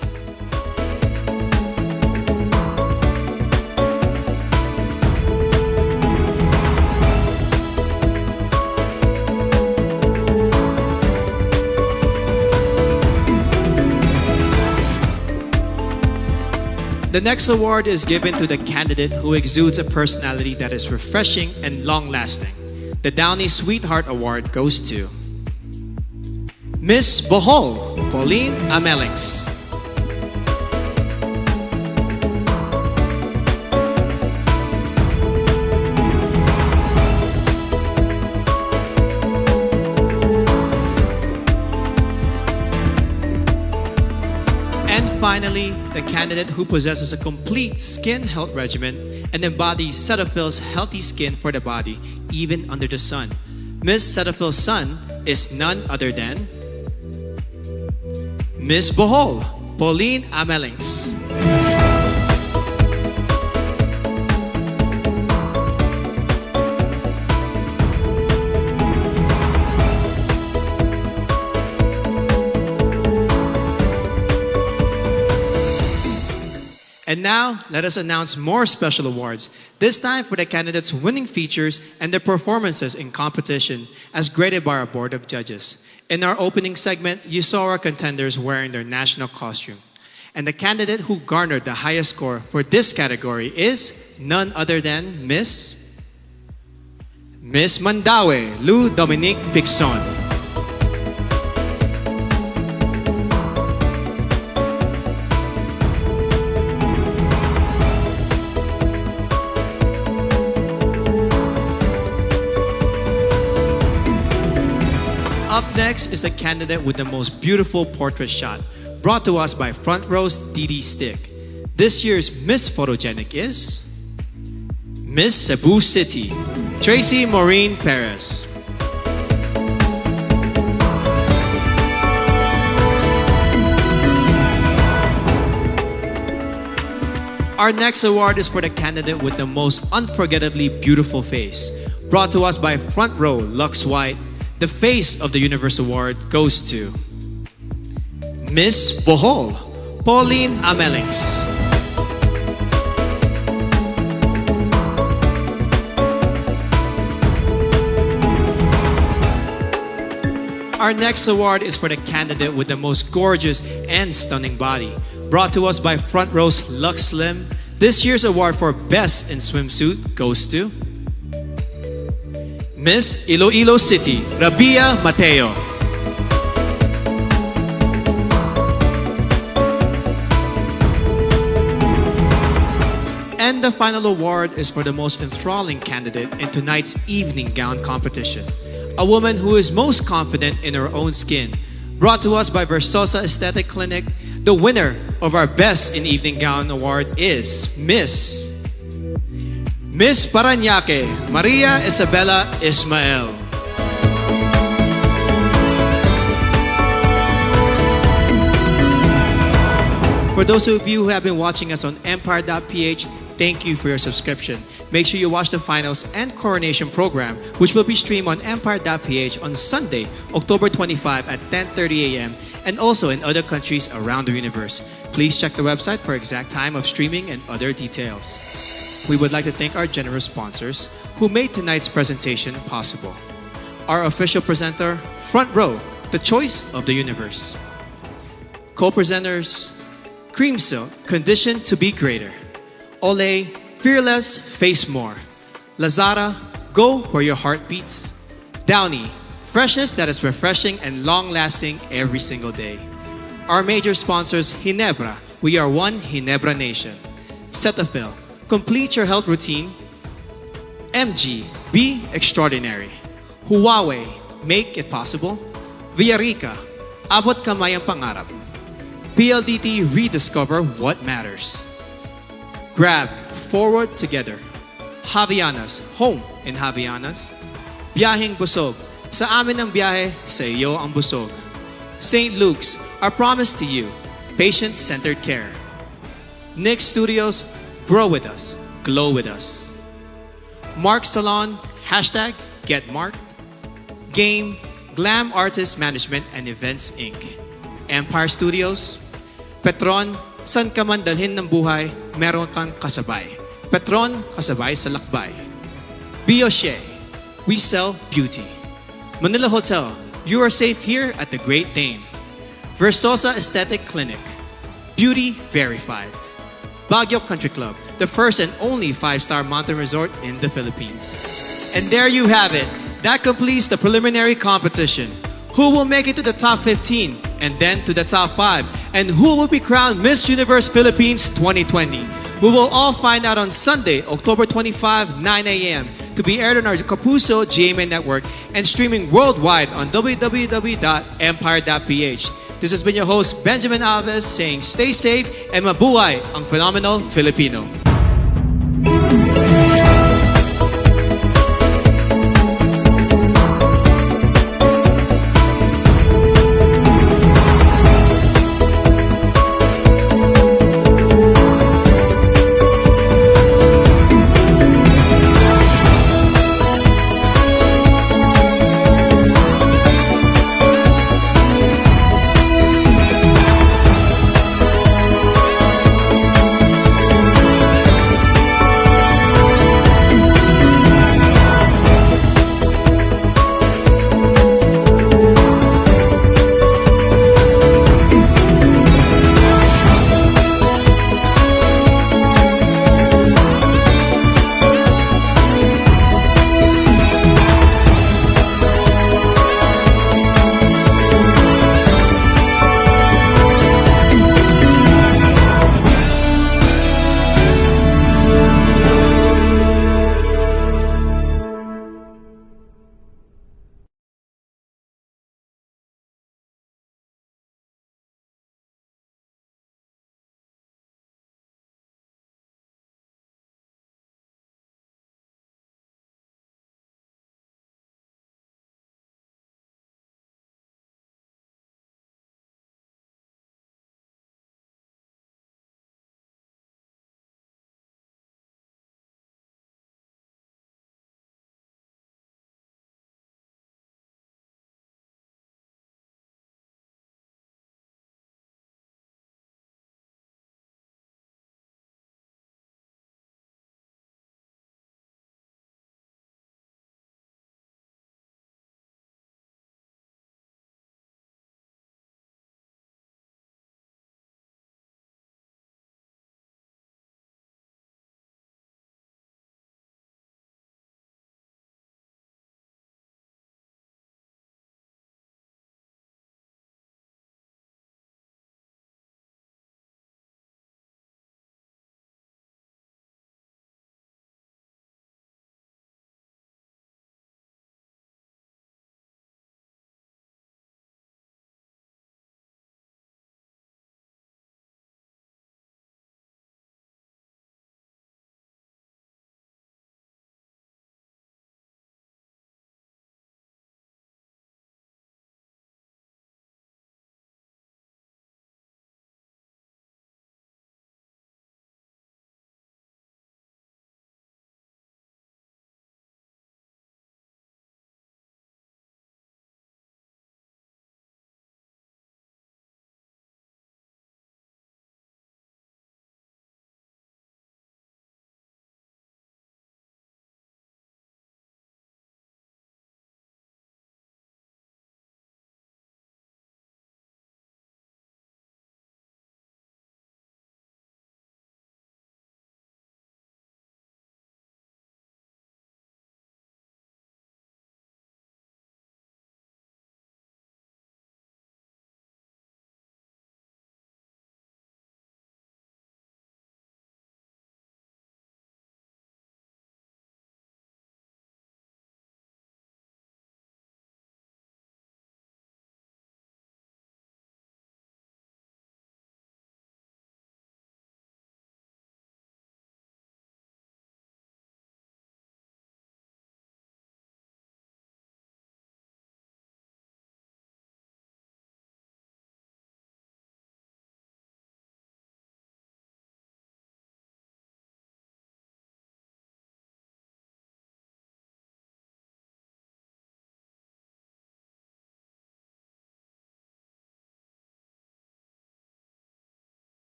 The next award is given to the candidate who exudes a personality that is refreshing and long-lasting. The Downey Sweetheart Award goes to Miss Bohol, Pauline Amelix. Finally, the candidate who possesses a complete skin health regimen and embodies Cetaphil's healthy skin for the body, even under the sun. Miss Cetaphil's son is none other than Miss Bohol, Pauline Amelix. And now, let us announce more special awards, this time for the candidates' winning features and their performances in competition as graded by our Board of Judges. In our opening segment, you saw our contenders wearing their national costume. And the candidate who garnered the highest score for this category is none other than Miss Mandaue, Lou Dominique Pixon. Up next is the candidate with the most beautiful portrait shot, brought to us by Front Row's Didi Stick. This year's Miss Photogenic is Miss Cebu City, Tracy Maureen Perez. Our next award is for the candidate with the most unforgettably beautiful face, brought to us by Front Row Lux White. The Face of the Universe Award goes to Miss Bohol, Pauline Amelings. Our next award is for the candidate with the most gorgeous and stunning body, brought to us by Front Row's Lux Slim. This year's award for Best in Swimsuit goes to Miss Iloilo City, Rabia Mateo. And the final award is for the most enthralling candidate in tonight's evening gown competition. A woman who is most confident in her own skin. Brought to us by Versosa Aesthetic Clinic, the winner of our Best in Evening Gown Award is Miss Parañaque, Maria Isabella Ismael. For those of you who have been watching us on Empire.ph, thank you for your subscription. Make sure you watch the finals and coronation program, which will be streamed on Empire.ph on Sunday, October 25 at 10:30 a.m. and also in other countries around the universe. Please check the website for exact time of streaming and other details. We would like to thank our generous sponsors who made tonight's presentation possible. Our official presenter, Front Row, the choice of the universe. Co-presenters, Cream Silk, Conditioned to be Greater. Olay, Fearless, Face More. Lazada, Go where your heart beats. Downy, freshness that is refreshing and long-lasting every single day. Our major sponsors, Ginebra, we are one Ginebra nation. Cetaphil, complete your health routine. MG, be extraordinary. Huawei, make it possible. Villarica, abot kamay ang pangarap. PLDT, rediscover what matters. Grab, forward together. Javianas, home in Javianas. Biyaheng Busog, sa amin ang biyahe, sa iyo ang busog. St. Luke's, our promise to you, patient-centered care. Nick Studios, grow with us, glow with us. Mark Salon, hashtag Get Marked. Game, Glam Artist Management and Events Inc. Empire Studios, Petron, san ka man dalhin ng buhay, meron kang kasabay. Petron, kasabay sa lakbay. Bioche, we sell beauty. Manila Hotel, you are safe here at the Great Dane. Versosa Aesthetic Clinic, beauty verified. Baguio Country Club, the first and only 5-star mountain resort in the Philippines. And there you have it. That completes the preliminary competition. Who will make it to the top 15 and then to the top 5? And who will be crowned Miss Universe Philippines 2020? We will all find out on Sunday, October 25, 9 a.m. to be aired on our Kapuso GMA network and streaming worldwide on www.empire.ph. This has been your host, Benjamin Alves, saying stay safe and mabuhay ang phenomenal Filipino.